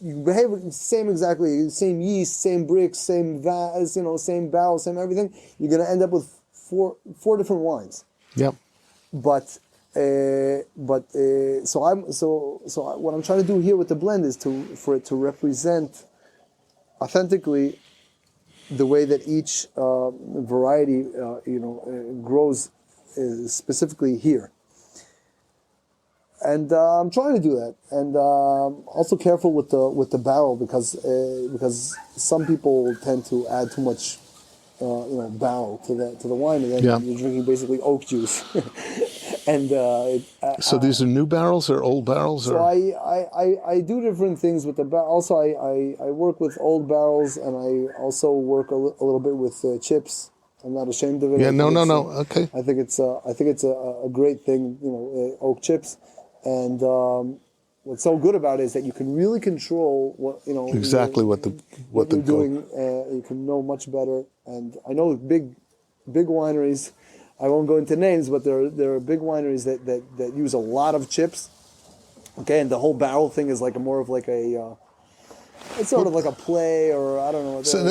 you behave exactly same yeast, same bricks, same vase, same barrel, same everything. You're going to end up with four different wines. Yep. But what I'm trying to do here with the blend is for it to represent authentically the way that each variety grows specifically here. And I'm trying to do that, and also careful with the barrel because some people tend to add too much barrel to the wine, and then you're drinking basically oak juice. And so these are new barrels or old barrels? So I do different things with the barrel. Also, I work with old barrels, and I also work a little bit with chips. I'm not ashamed of it. Yeah, no. Okay. I think it's a great thing, oak chips. And what's so good about it is that you can really control what exactly what you're doing. You can know much better. And I know big wineries. I won't go into names, but there are big wineries that use a lot of chips. Okay, and the whole barrel thing is more of it's sort of like a play, or I don't know. So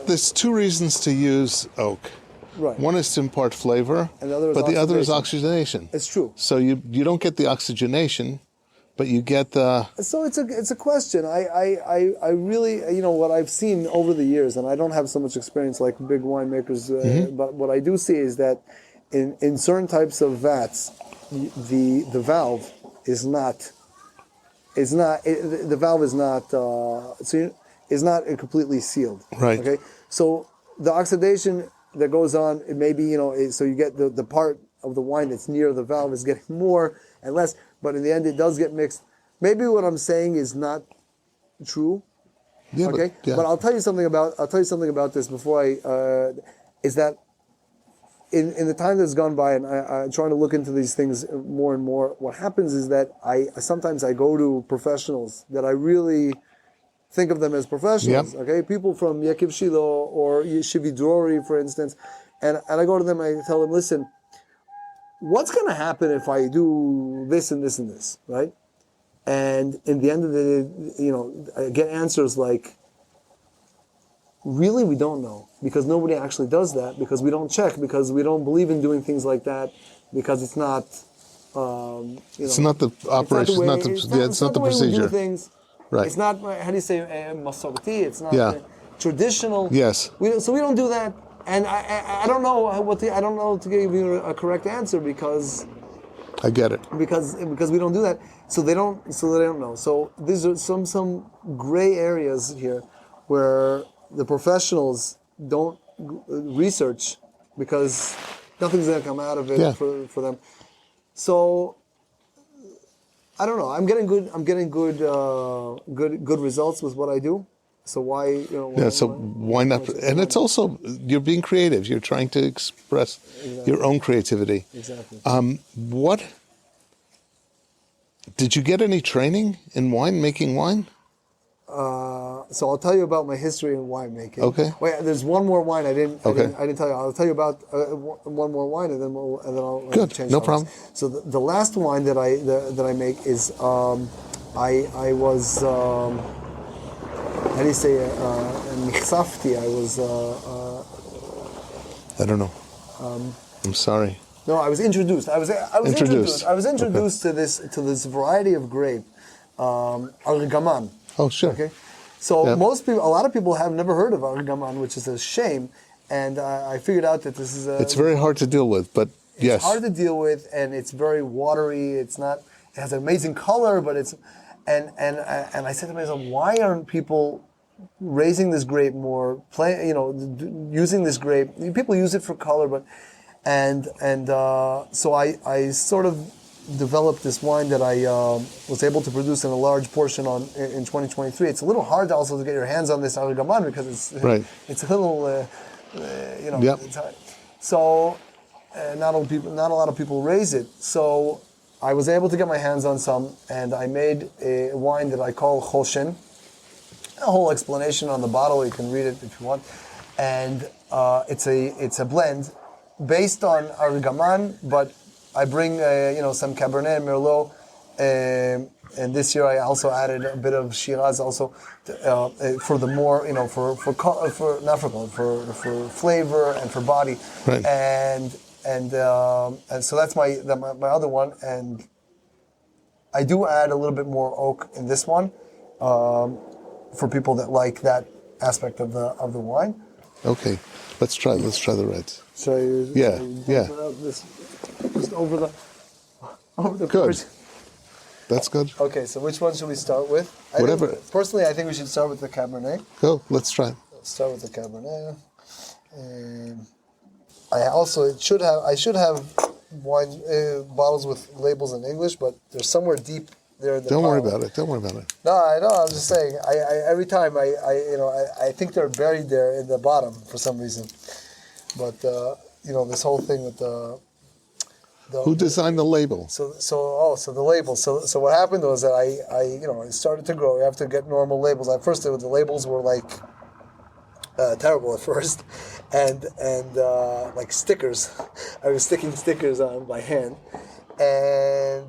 there's 2 reasons to use oak. Right. One is to impart flavor, and the other is oxygenation. It's true. So you don't get the oxygenation, but you get the. So it's a question. I really what I've seen over the years, and I don't have so much experience like big winemakers, but what I do see is that in certain types of vats, the valve is not. The valve is not completely sealed. Right. Okay. So the oxidation that goes on, it may be, so you get the part of the wine that's near the valve is getting more and less, but in the end it does get mixed. Maybe what I'm saying is not true. Yeah, okay. But I'll tell you something about this before is that in the time that's gone by, and I'm trying to look into these things more and more, what happens is that sometimes I go to professionals that I really think of them as professionals, okay? People from Yaakov Shilo or Yeshivi Drori, for instance, and I go to them and I tell them, listen, what's going to happen if I do this and this and this, right? And in the end of the day, I get answers like, really, we don't know, because nobody actually does that, because we don't check, because we don't believe in doing things like that, because it's not, it's not the operation, it's not the procedure. We do things. Right. It's not, how do you say, masorti, it's not traditional. Yes. So we don't do that, and I don't know I don't know to give you a correct answer, because I get it. Because we don't do that, so they don't know. So these are some gray areas here where the professionals don't research, because nothing's going to come out of it for them. So I don't know. I'm getting good results with what I do. So why why not? And it's also, you're being creative. You're trying to express your own creativity. Exactly. What did you get any training in making wine? So I'll tell you about my history in winemaking. Okay. Wait, there's one more wine I didn't tell you. I'll tell you about one more wine, and then I'll good. Change No topics. problem. So the last wine that I make is I was how do you say nichsafti? I was I don't know. I'm sorry. No, I was introduced. I was introduced to this variety of grape, Argaman. Oh, sure. Okay. So a lot of people have never heard of Argaman, which is a shame. and I figured out that this is It's very hard to deal with, but yes. It's hard to deal with, and it's very watery. It's not. It has an amazing color, but it's, and I said to myself, why aren't people raising this grape more? Using this grape. People use it for color, but so I sort of developed this wine that I was able to produce in a large portion in 2023. It's a little hard also to get your hands on this Arigaman because it's it's a little it's hard. So not a lot of people raise it. So I was able to get my hands on some, and I made a wine that I call Choshen. A whole explanation on the bottle. You can read it if you want. And it's a blend based on Arigaman, but I bring some Cabernet Merlot, and this year I also added a bit of Shiraz also for the more for flavor and for body, right. and so that's my other one, and I do add a little bit more oak in this one for people that like that aspect of the wine. Okay, let's try the reds. So yeah. Just over the good. Course. That's good. Okay, so which one should we start with? Personally, I think we should start with the Cabernet. Go, let's try. Let's start with the Cabernet. And I should have wine bottles with labels in English, but they're somewhere deep there in the Don't pile. worry about it. No, I know. I'm just saying. Every time I think they're buried there in the bottom for some reason. But this whole thing with the who designed the label? So the label. So what happened was that I started to grow. You have to get normal labels. At first, the labels were like terrible at first, and like stickers. I was sticking stickers on by hand, and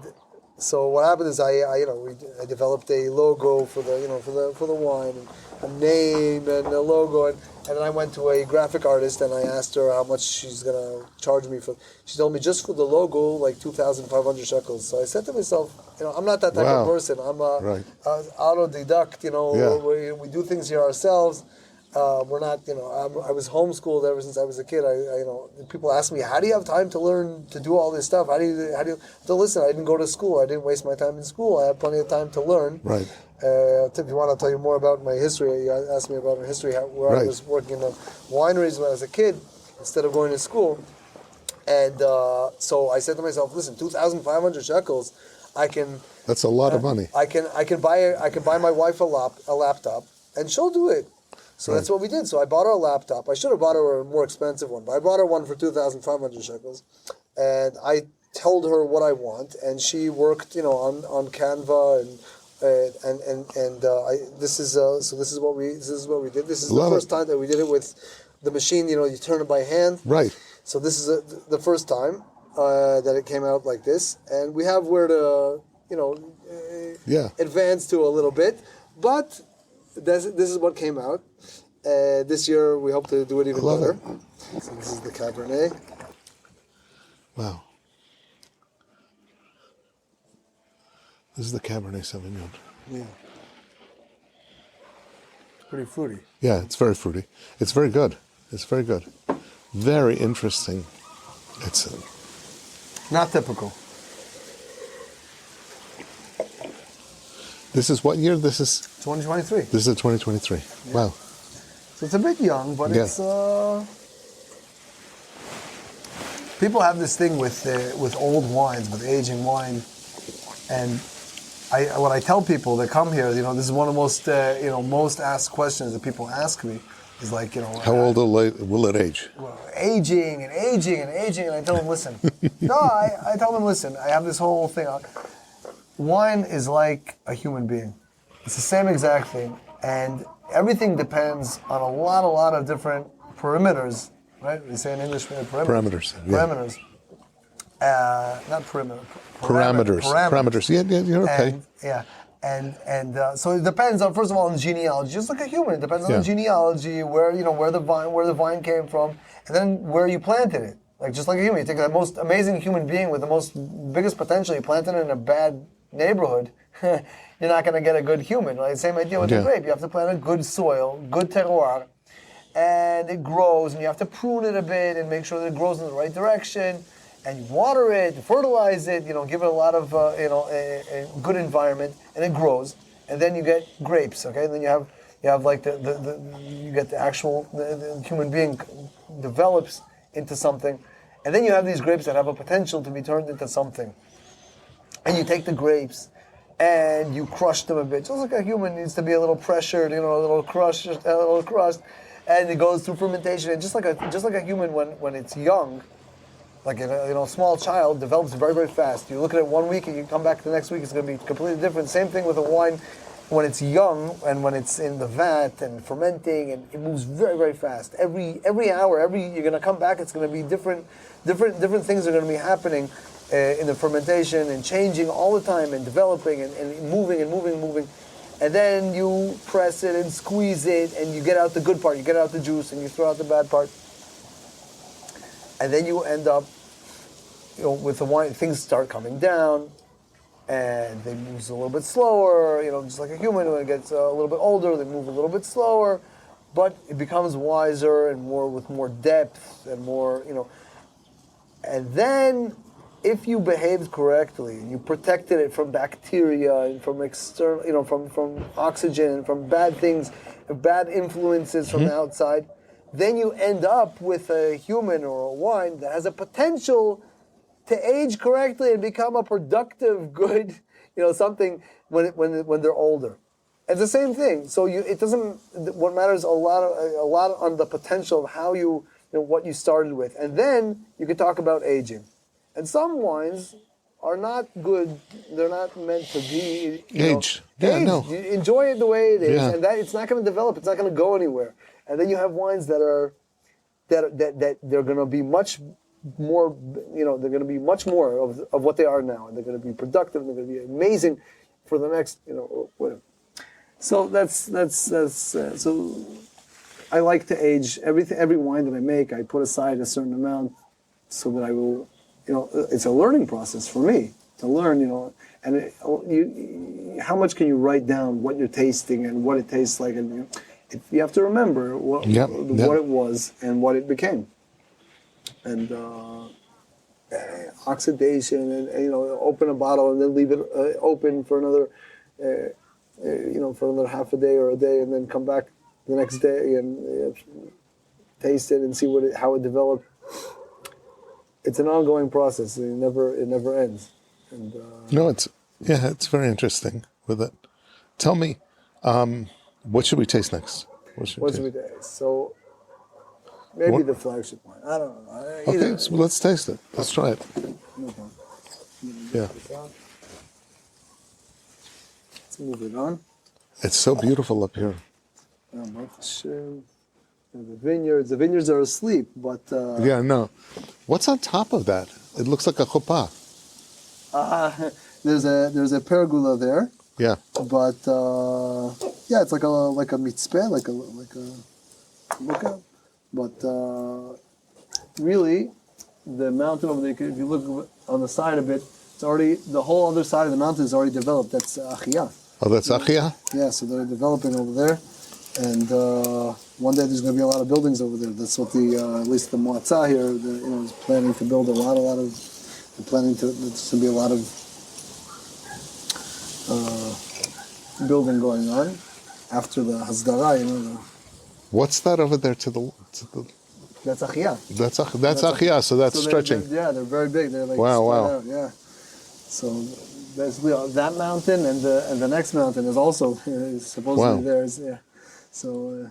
so what happened is I developed a logo for the wine, and a name and a logo, and then I went to a graphic artist and I asked her how much she's gonna charge me for. She told me just for the logo like 2,500 shekels. So I said to myself, I'm not that type of person. I'm a autodidact. We do things here ourselves. We're not. I was homeschooled ever since I was a kid. People ask me, how do you have time to learn to do all this stuff? How do you? So listen, I didn't go to school. I didn't waste my time in school. I had plenty of time to learn. Right. If you want, I'll tell you more about my history. You asked me about my history, where I was working in the wineries when I was a kid instead of going to school. And so I said to myself, listen, 2,500 shekels, I can. That's a lot of money. I can buy my wife a laptop, and she'll do it. So that's what we did. So I bought her a laptop. I should have bought her a more expensive one, but I bought her one for 2,500 shekels, and I told her what I want, and she worked, on Canva and this is what we did. This is the first time that we did it with the machine. You turn it by hand. Right. So this is the first time that it came out like this, and we have where to advance to a little bit, but this is what came out. This year we hope to do it even better. So this is the Cabernet. Wow. This is the Cabernet Sauvignon. Yeah. It's pretty fruity. Yeah, it's very fruity. It's very good. Very interesting. It's not typical. This is what year? This is 2023. This is 2023. Yeah. Wow. So it's a bit young, but it's people have this thing with old wines, with aging wine, and what I tell people that come here, this is one of the most asked questions that people ask me is like, how old will it age? Well, aging, and I tell them, listen. I tell them, listen. I have this whole thing. Wine is like a human being. It's the same exact thing, and everything depends on a lot of different parameters, right? We say in English, parameters. Parameters. Not perimeter. Parameters. Yeah, you're okay. So it depends on, first of all, on genealogy. Just like a human, it depends on the genealogy, where the vine came from, and then where you planted it. Like just like a human, you take the most amazing human being with the biggest potential, you plant it in a bad neighborhood, you're not going to get a good human. Right? Same idea with the grape. You have to plant a good soil, good terroir, and it grows, and you have to prune it a bit and make sure that it grows in the right direction, and you water it, fertilize it, give it a lot of, a good environment, and it grows, and then you get grapes, okay? And then you have like you get the actual, the human being develops into something, and then you have these grapes that have a potential to be turned into something. And you take the grapes, and you crush them a bit, just like a human needs to be a little pressured, a little crushed, and it goes through fermentation. And just like a human when it's young, like a small child develops very, very fast. You look at it 1 week, and you come back the next week, it's going to be completely different. Same thing with a wine. When it's young and when it's in the vat and fermenting, and it moves very, very fast. Every hour, you're going to come back, it's going to be different things are going to be happening in the fermentation and changing all the time and developing and moving. And then you press it and squeeze it, and you get out the good part, you get out the juice, and you throw out the bad part. And then you end up, with the wine, things start coming down, and they move a little bit slower, just like a human. When it gets a little bit older, they move a little bit slower, but it becomes wiser and with more depth and more, And then, if you behaved correctly and you protected it from bacteria and from external, from oxygen, from bad things, bad influences from the outside, then you end up with a human or a wine that has a potential to age correctly and become a productive, good, something when they're older. It's the same thing. So it doesn't. What matters a lot on the potential of how what you started with, and then you can talk about aging. And some wines are not good. They're not meant to be aged. Yeah, aged. no. You enjoy it the way it is, Yeah. and that it's not going to develop. It's not going to go anywhere. And then you have wines that they're going to be much more, they're going to be much more of what they are now, and they're going to be productive, and they're going to be amazing for the next, whatever. So that's so I like to age every wine that I make. I put aside a certain amount so that I will, it's a learning process for me to learn, and how much can you write down what you're tasting and what it tastes like, and you have to remember what it was and what it became. And oxidation, and open a bottle and then leave it open for another, for another half a day or a day, and then come back the next day and taste it and see how it developed. It's an ongoing process. It never ends. And No, it's very interesting with it. Tell me, what should we taste next? What should we taste? So. Maybe the flagship wine. I don't know. Okay, so let's taste it. Let's try it. No problem. Yeah. Let's move it on. It's so beautiful up here. The vineyards are asleep, but... Yeah, no. What's on top of that? It looks like a chuppah. There's a pergola there. Yeah. But, it's like a mitzpeh, like a muka. But really, the mountain over there, if you look on the side of it, it's already, the whole other side of the mountain is already developed. That's Achia. Oh, that's Achia? Yeah, so they're developing over there. And one day there's going to be a lot of buildings over there. That's what at least the Moatzah here, is planning to build a lot of, there's going to be a lot of building going on after the Hasdara, What's that over there to the That's Achia. That's Achia, so that's stretching. They're very big. They're like wow. out, yeah. So basically, that mountain and the next mountain is also supposedly theirs. Yeah. So.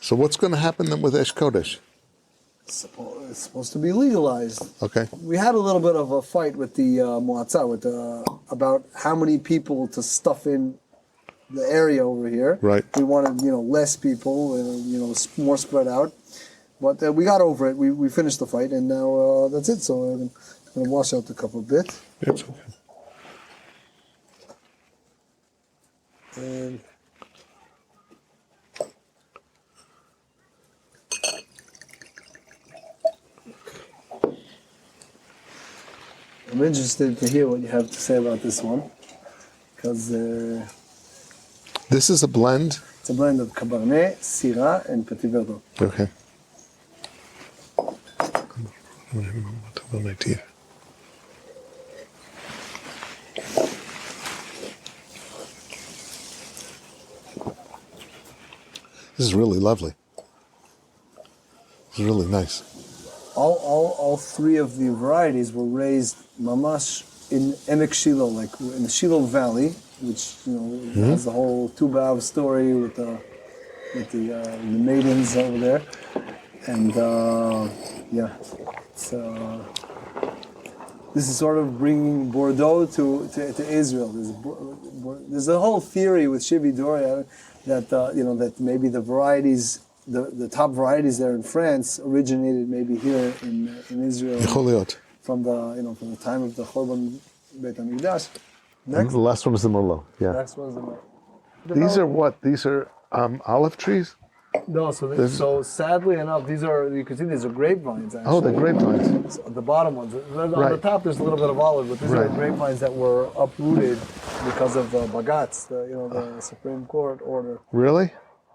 So what's going to happen then with Eish Kodesh? It's supposed to be legalized. Okay. We had a little bit of a fight with the Moatzah about how many people to stuff in the area over here. Right. We wanted less people, more spread out. But we got over it. We finished the fight, and now that's it. So I'm going to wash out the cup a bit. It's okay. And I'm interested to hear what you have to say about this one, because This is a blend? It's a blend of Cabernet, Syrah, and Petit Verdot. Okay. On my teeth. This is really lovely. This is really nice. All three of the varieties were raised mamash in Emek Shiloh, like in the Shiloh Valley, which has the whole Tu B'Av story with the maidens over there, and it's, this is sort of bringing Bordeaux to Israel. There's a whole theory with Shivi Doria that that maybe the varieties. The top varieties there in France originated maybe here in Israel from the time of the Chorban Beit HaMikdash. Next, the last one is the Merlot. Yeah. next one's the Merlot. These are what? These are olive trees? No, so sadly enough, you can see these are grapevines. Actually. Oh, the grapevines. So the bottom ones. On the top, there's a little bit of olive, but these are grapevines that were uprooted because of Bagatz, the Supreme Court order. Really?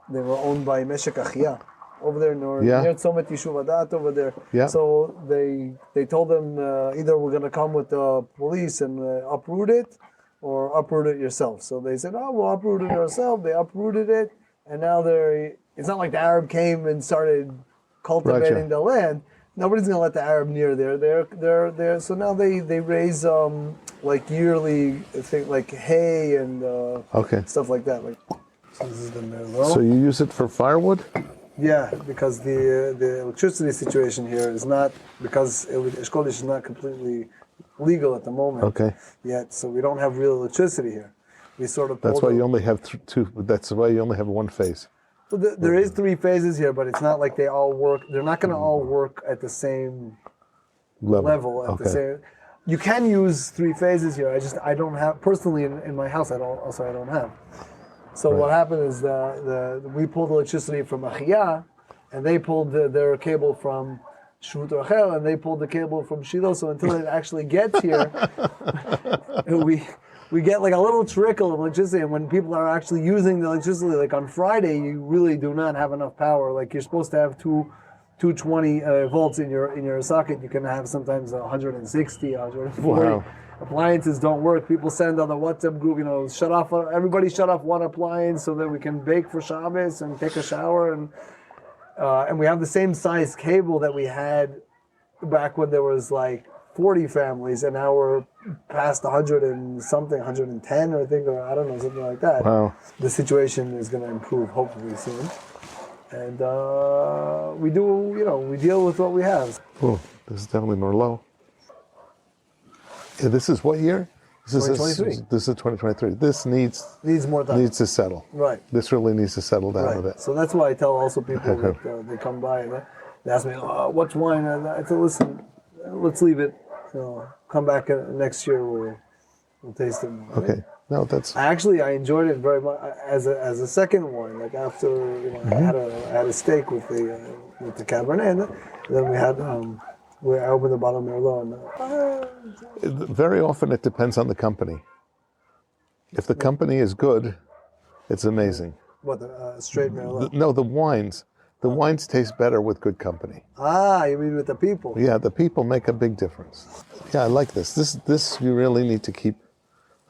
They were owned by Meshek Achia over there near Tzomet Yishuv Adat over there. Yeah. So they told them either we're going to come with the police and uproot it or uproot it yourself. So they said, oh, we'll uproot it ourselves. They uprooted it, and now it's not like the Arab came and started cultivating the land. Nobody's going to let the Arab near there. They're so now they raise like yearly thing like hay and stuff like that. So this is the Merlot. So you use it for firewood? Yeah, because the electricity situation here is not, because Eish Kodesh is not completely legal at the moment yet, so we don't have real electricity here. We sort of. That's why you only have two. That's why you only have one phase. Well, there is three phases here, but it's not like they all work. They're not going to all work at the same level at the same. You can use three phases here. I don't have personally in my house. I don't have. So what happened is we pulled electricity from Achia, and they pulled their cable from Shvut Rachel, and they pulled the cable from Shiloh. So until it actually gets here, we get like a little trickle of electricity. And when people are actually using the electricity, like on Friday, you really do not have enough power. Like you're supposed to have 220 volts in your socket. You can have sometimes 160, 140. Wow. Appliances don't work. People send on the WhatsApp group, everybody shut off one appliance so that we can bake for Shabbos and take a shower. And we have the same size cable that we had back when there was like 40 families, and now we're past 100 and something, 110, I think, or I don't know, something like that. Wow. The situation is going to improve hopefully soon. And we deal with what we have. Oh, this is definitely Merlot. Yeah, this is what year? This 2023. This is 2023. This needs more time. Needs to settle. Right. This really needs to settle down a bit. So that's why I tell also people that they come by and they ask me, what's wine? I said, listen, let's leave it. Come back next year. We'll taste it more. Okay. Right? No, that's. I enjoyed it very much as a second wine. Like after I had a steak with the Cabernet, and then we had. I opened the bottle of Merlot. Very often it depends on the company. If the company is good, it's amazing. What, the straight Merlot? No, the wines. The wines taste better with good company. Ah, you mean with the people? Yeah, the people make a big difference. Yeah, I like this. This you really need to keep.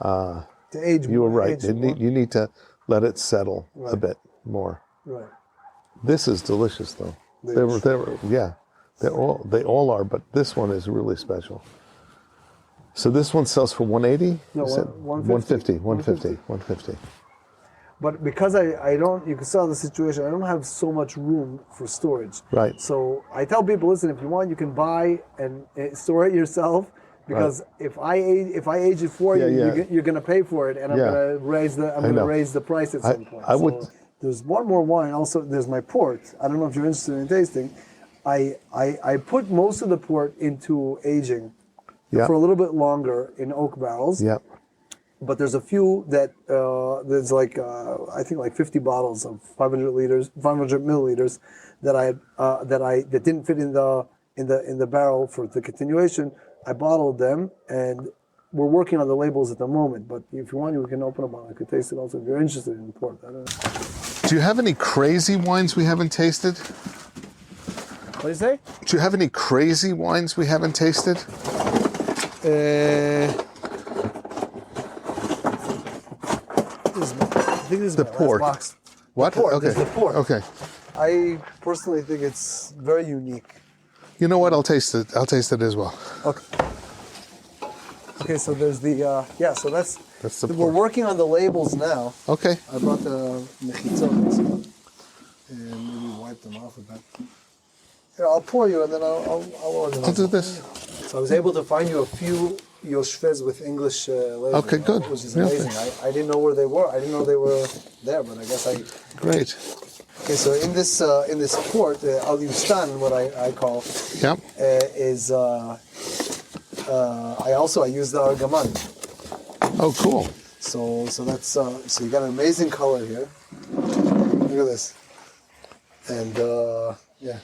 To age more. You were right. You need to let it settle a bit more. Right. This is delicious, though. They all are, but this one is really special. So this one sells for 180? No, 150. 150. But because I don't, you can sell the situation, I don't have so much room for storage. Right. So I tell people, listen, if you want, you can buy and store it yourself. Because if I age it for you, you're going to pay for it, and I'm going to raise the price at some point. There's one more wine. Also, there's my port. I don't know if you're interested in tasting. I put most of the port into aging for a little bit longer in oak barrels. Yeah. But there's a few that there's like I think like 50 bottles of 500 milliliters that didn't fit in the barrel for the continuation. I bottled them, and we're working on the labels at the moment, but if you want, we can open them. I could taste it also if you're interested in port. I don't know. Do you have any crazy wines we haven't tasted? What do you say? Do you have any crazy wines we haven't tasted? I think this is The my last port. box. What? Port. Okay. This is the port. Okay. I personally think it's very unique. You know what? I'll taste it. I'll taste it as well. Okay. Okay, so there's the so that's the we're port. working on the labels now. Okay. I brought the mechitzot and maybe wipe them off a bit. Here, I'll pour you and then I'll order them. I'll do this. So I was able to find you a few yoshvez with English labels. Okay, good. Which is Yeah. amazing. I didn't know where they were. I didn't know they were there, but I guess I. Great. Okay, so in this port, Al Yustan, what I call, Yep. is I use the argaman. Oh, cool. So that's so you got an amazing color here. Look at this, and yeah.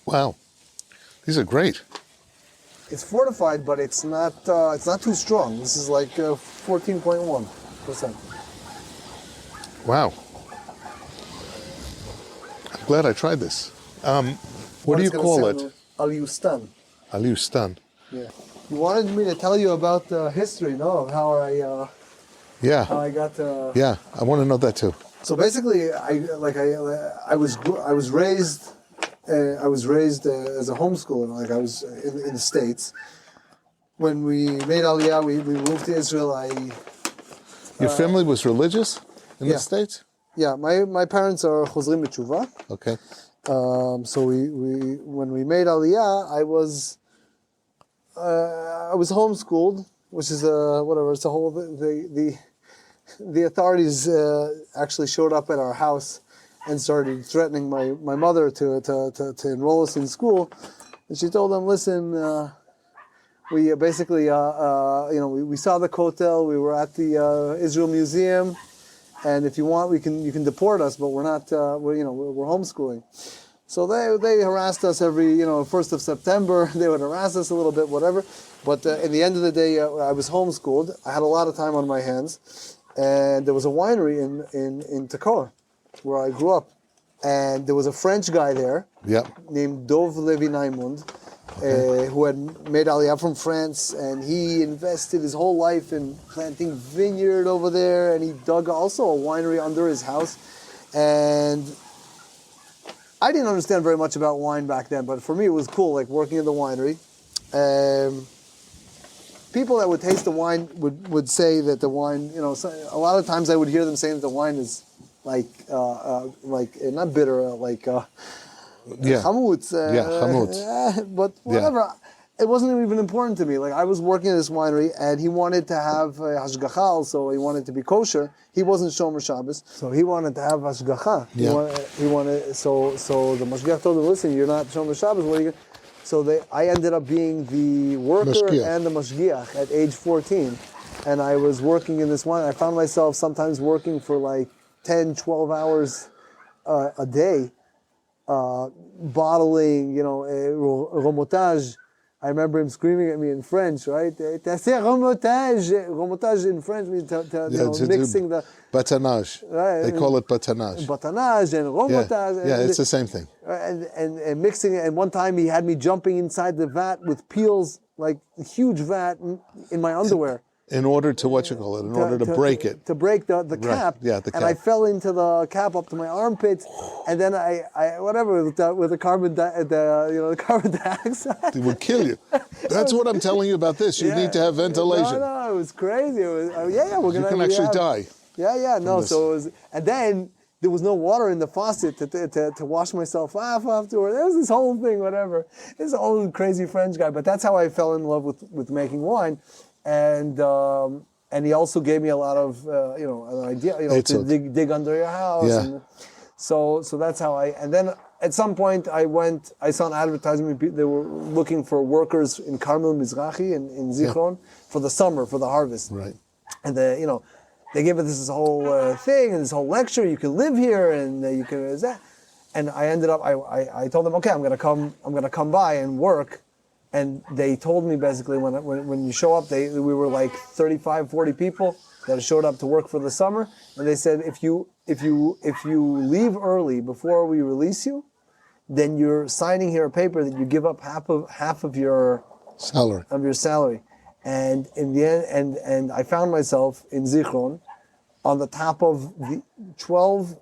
Wow. These are great. It's fortified, but it's not too strong. This is like 14.1%. Wow. I'm glad I tried this. What do you call it? Al Yustan. Aliustan. Yeah. You wanted me to tell you about the history, no? Of how I Yeah. got. Yeah. I want to know that too. So basically, I was raised. I was raised as a homeschooler. Like I was in the States. When we made Aliyah, we moved to Israel. Your family was religious in yeah. the States? Yeah, my parents are chozrim b'tshuva. Okay. So we when we made Aliyah, I was homeschooled, which is whatever. It's a whole the authorities actually showed up at our house and started threatening my mother to enroll us in school, and she told them, listen, we basically we saw the Kotel, we were at the Israel Museum, and if you want, you can deport us, but we're not we're homeschooling. So they harassed us every 1st of September. They would harass us a little bit, whatever. But in the end of the day, I was homeschooled. I had a lot of time on my hands, and there was a winery in Terroir, where I grew up, and there was a French guy there named Dov Levi Naimond, who had made Aliyah from France, and he invested his whole life in planting vineyard over there, and he dug also a winery under his house. And I didn't understand very much about wine back then, but for me it was cool, like working in the winery. People that would taste the wine would say that the wine, a lot of times I would hear them saying that the wine is like not bitter, chamutz. Chamutz. But whatever. Yeah. It wasn't even important to me. Like I was working at this winery, and he wanted to have hashgacha also. He wanted to be kosher. He wasn't shomer Shabbos, so he wanted to have hashgacha. Yeah. He wanted. So the mashgiach told him, "Listen, you're not shomer Shabbos. What are you?" So I ended up being the worker and the mashgiach at age 14, and I was working in this wine. I found myself sometimes working for like 10, 12 hours a day, bottling, remontage. I remember him screaming at me in French, right? Remontage. Remontage in French means mixing the... Batanage. Right? They call it batanage. Batanage and remontage. Yeah, it's the same thing. And mixing it. And one time he had me jumping inside the vat with peels, like a huge vat in my underwear. In order to, in order to break it. To break the cap. Right. Yeah, the cap. And I fell into the cap up to my armpits, and then I with the carbon dioxide. It would kill you. That's what I'm telling you about this. You need to have ventilation. No, it was crazy. It was, we're gonna. You can actually die. Yeah, no. So it was, and then there was no water in the faucet to wash myself off afterward. There was this whole thing, whatever. This old crazy French guy, but that's how I fell in love with making wine. And he also gave me a lot of an idea to dig under your house. Yeah. And so that's how and then at some point I saw an advertisement. They were looking for workers in Carmel Mizrahi in Zichron for the summer, for the harvest. Right. And they gave us this whole thing and this whole lecture. You can live here and you can that. And I ended up. I told them, okay, I'm gonna come by and work. And they told me basically when you show up, we were like 35, 40 people that showed up to work for the summer, and they said if you leave early before we release you, then you're signing here a paper that you give up half of your salary. And in the end, and I found myself in Zichron on the top of the 12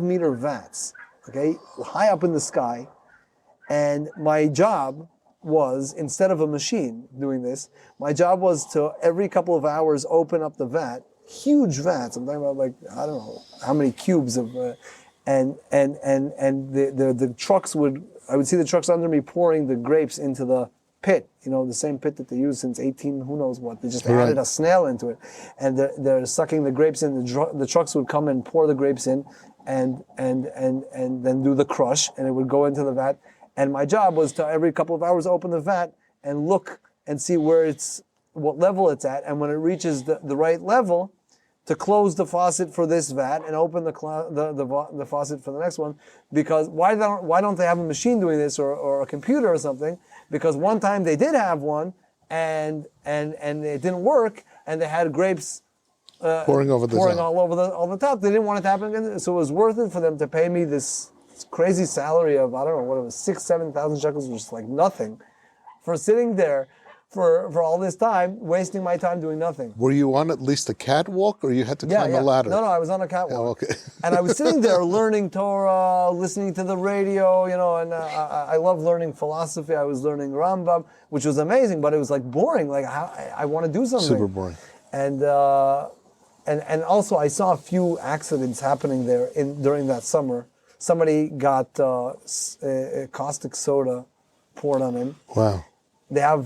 meter vats, okay, high up in the sky. And my job was, instead of a machine doing this, my job was to every couple of hours open up the vat, huge vats. I'm talking about like, I don't know how many cubes of, and the trucks I would see the trucks under me pouring the grapes into the pit, the same pit that they use since 18, who knows what. They just added a snail into it. And they're sucking the grapes in. The trucks would come and pour the grapes in and then do the crush, and it would go into the vat. And my job was to every couple of hours open the vat and look and see what level it's at. And when it reaches the right level, to close the faucet for this vat and open the faucet for the next one. Because why don't they have a machine doing this or a computer or something? Because one time they did have one and it didn't work, and they had grapes pouring all over the top. They didn't want it to happen again, so it was worth it for them to pay me this crazy salary of, I don't know what it was, 6,000-7,000 shekels, which is like nothing, for sitting there for all this time, wasting my time doing nothing. Were you on at least a catwalk, or you had to climb a ladder? No, I was on a catwalk. Oh, okay. And I was sitting there learning Torah, listening to the radio, and I love learning philosophy. I was learning Rambam, which was amazing, but it was like boring. Like, I want to do something. Super boring. And also I saw a few accidents happening there during that summer. Somebody got caustic soda poured on him. Wow. They have,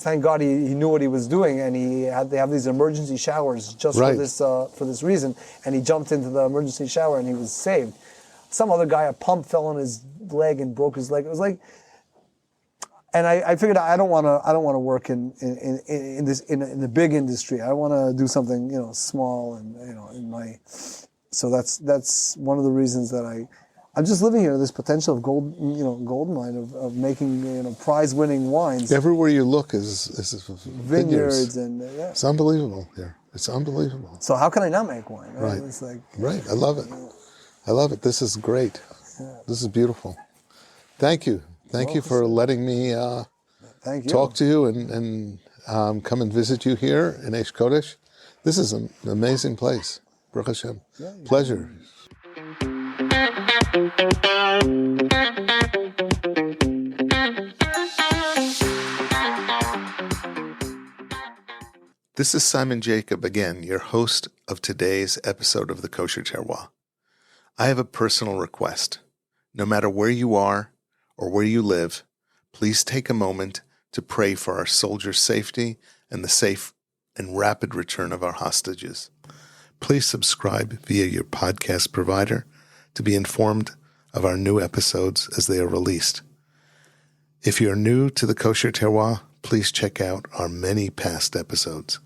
thank God he knew what he was doing, and they have these emergency showers just for this reason. And he jumped into the emergency shower and he was saved. Some other guy, a pump fell on his leg and broke his leg. It was like, and I figured I don't want to work in the big industry. I want to do something small and So that's one of the reasons that I'm just living here. This potential of gold mine of making prize-winning wines. Everywhere you look is vineyards and It's unbelievable here. It's unbelievable. So how can I not make wine? Right. It's like, right. I love it. I love it. This is great. Yeah. This is beautiful. Thank you. Thank you for letting me talk to you and come and visit you here in Eish Kodesh. This is an amazing place. Baruch Hashem. Yeah, Pleasure. This is Simon Jacob again, your host of today's episode of the Kosher Terroir. I have a personal request. No matter where you are or where you live, please take a moment to pray for our soldiers' safety and the safe and rapid return of our hostages. Please subscribe via your podcast provider to be informed of our new episodes as they are released. If you're new to the Kosher Terroir, please check out our many past episodes.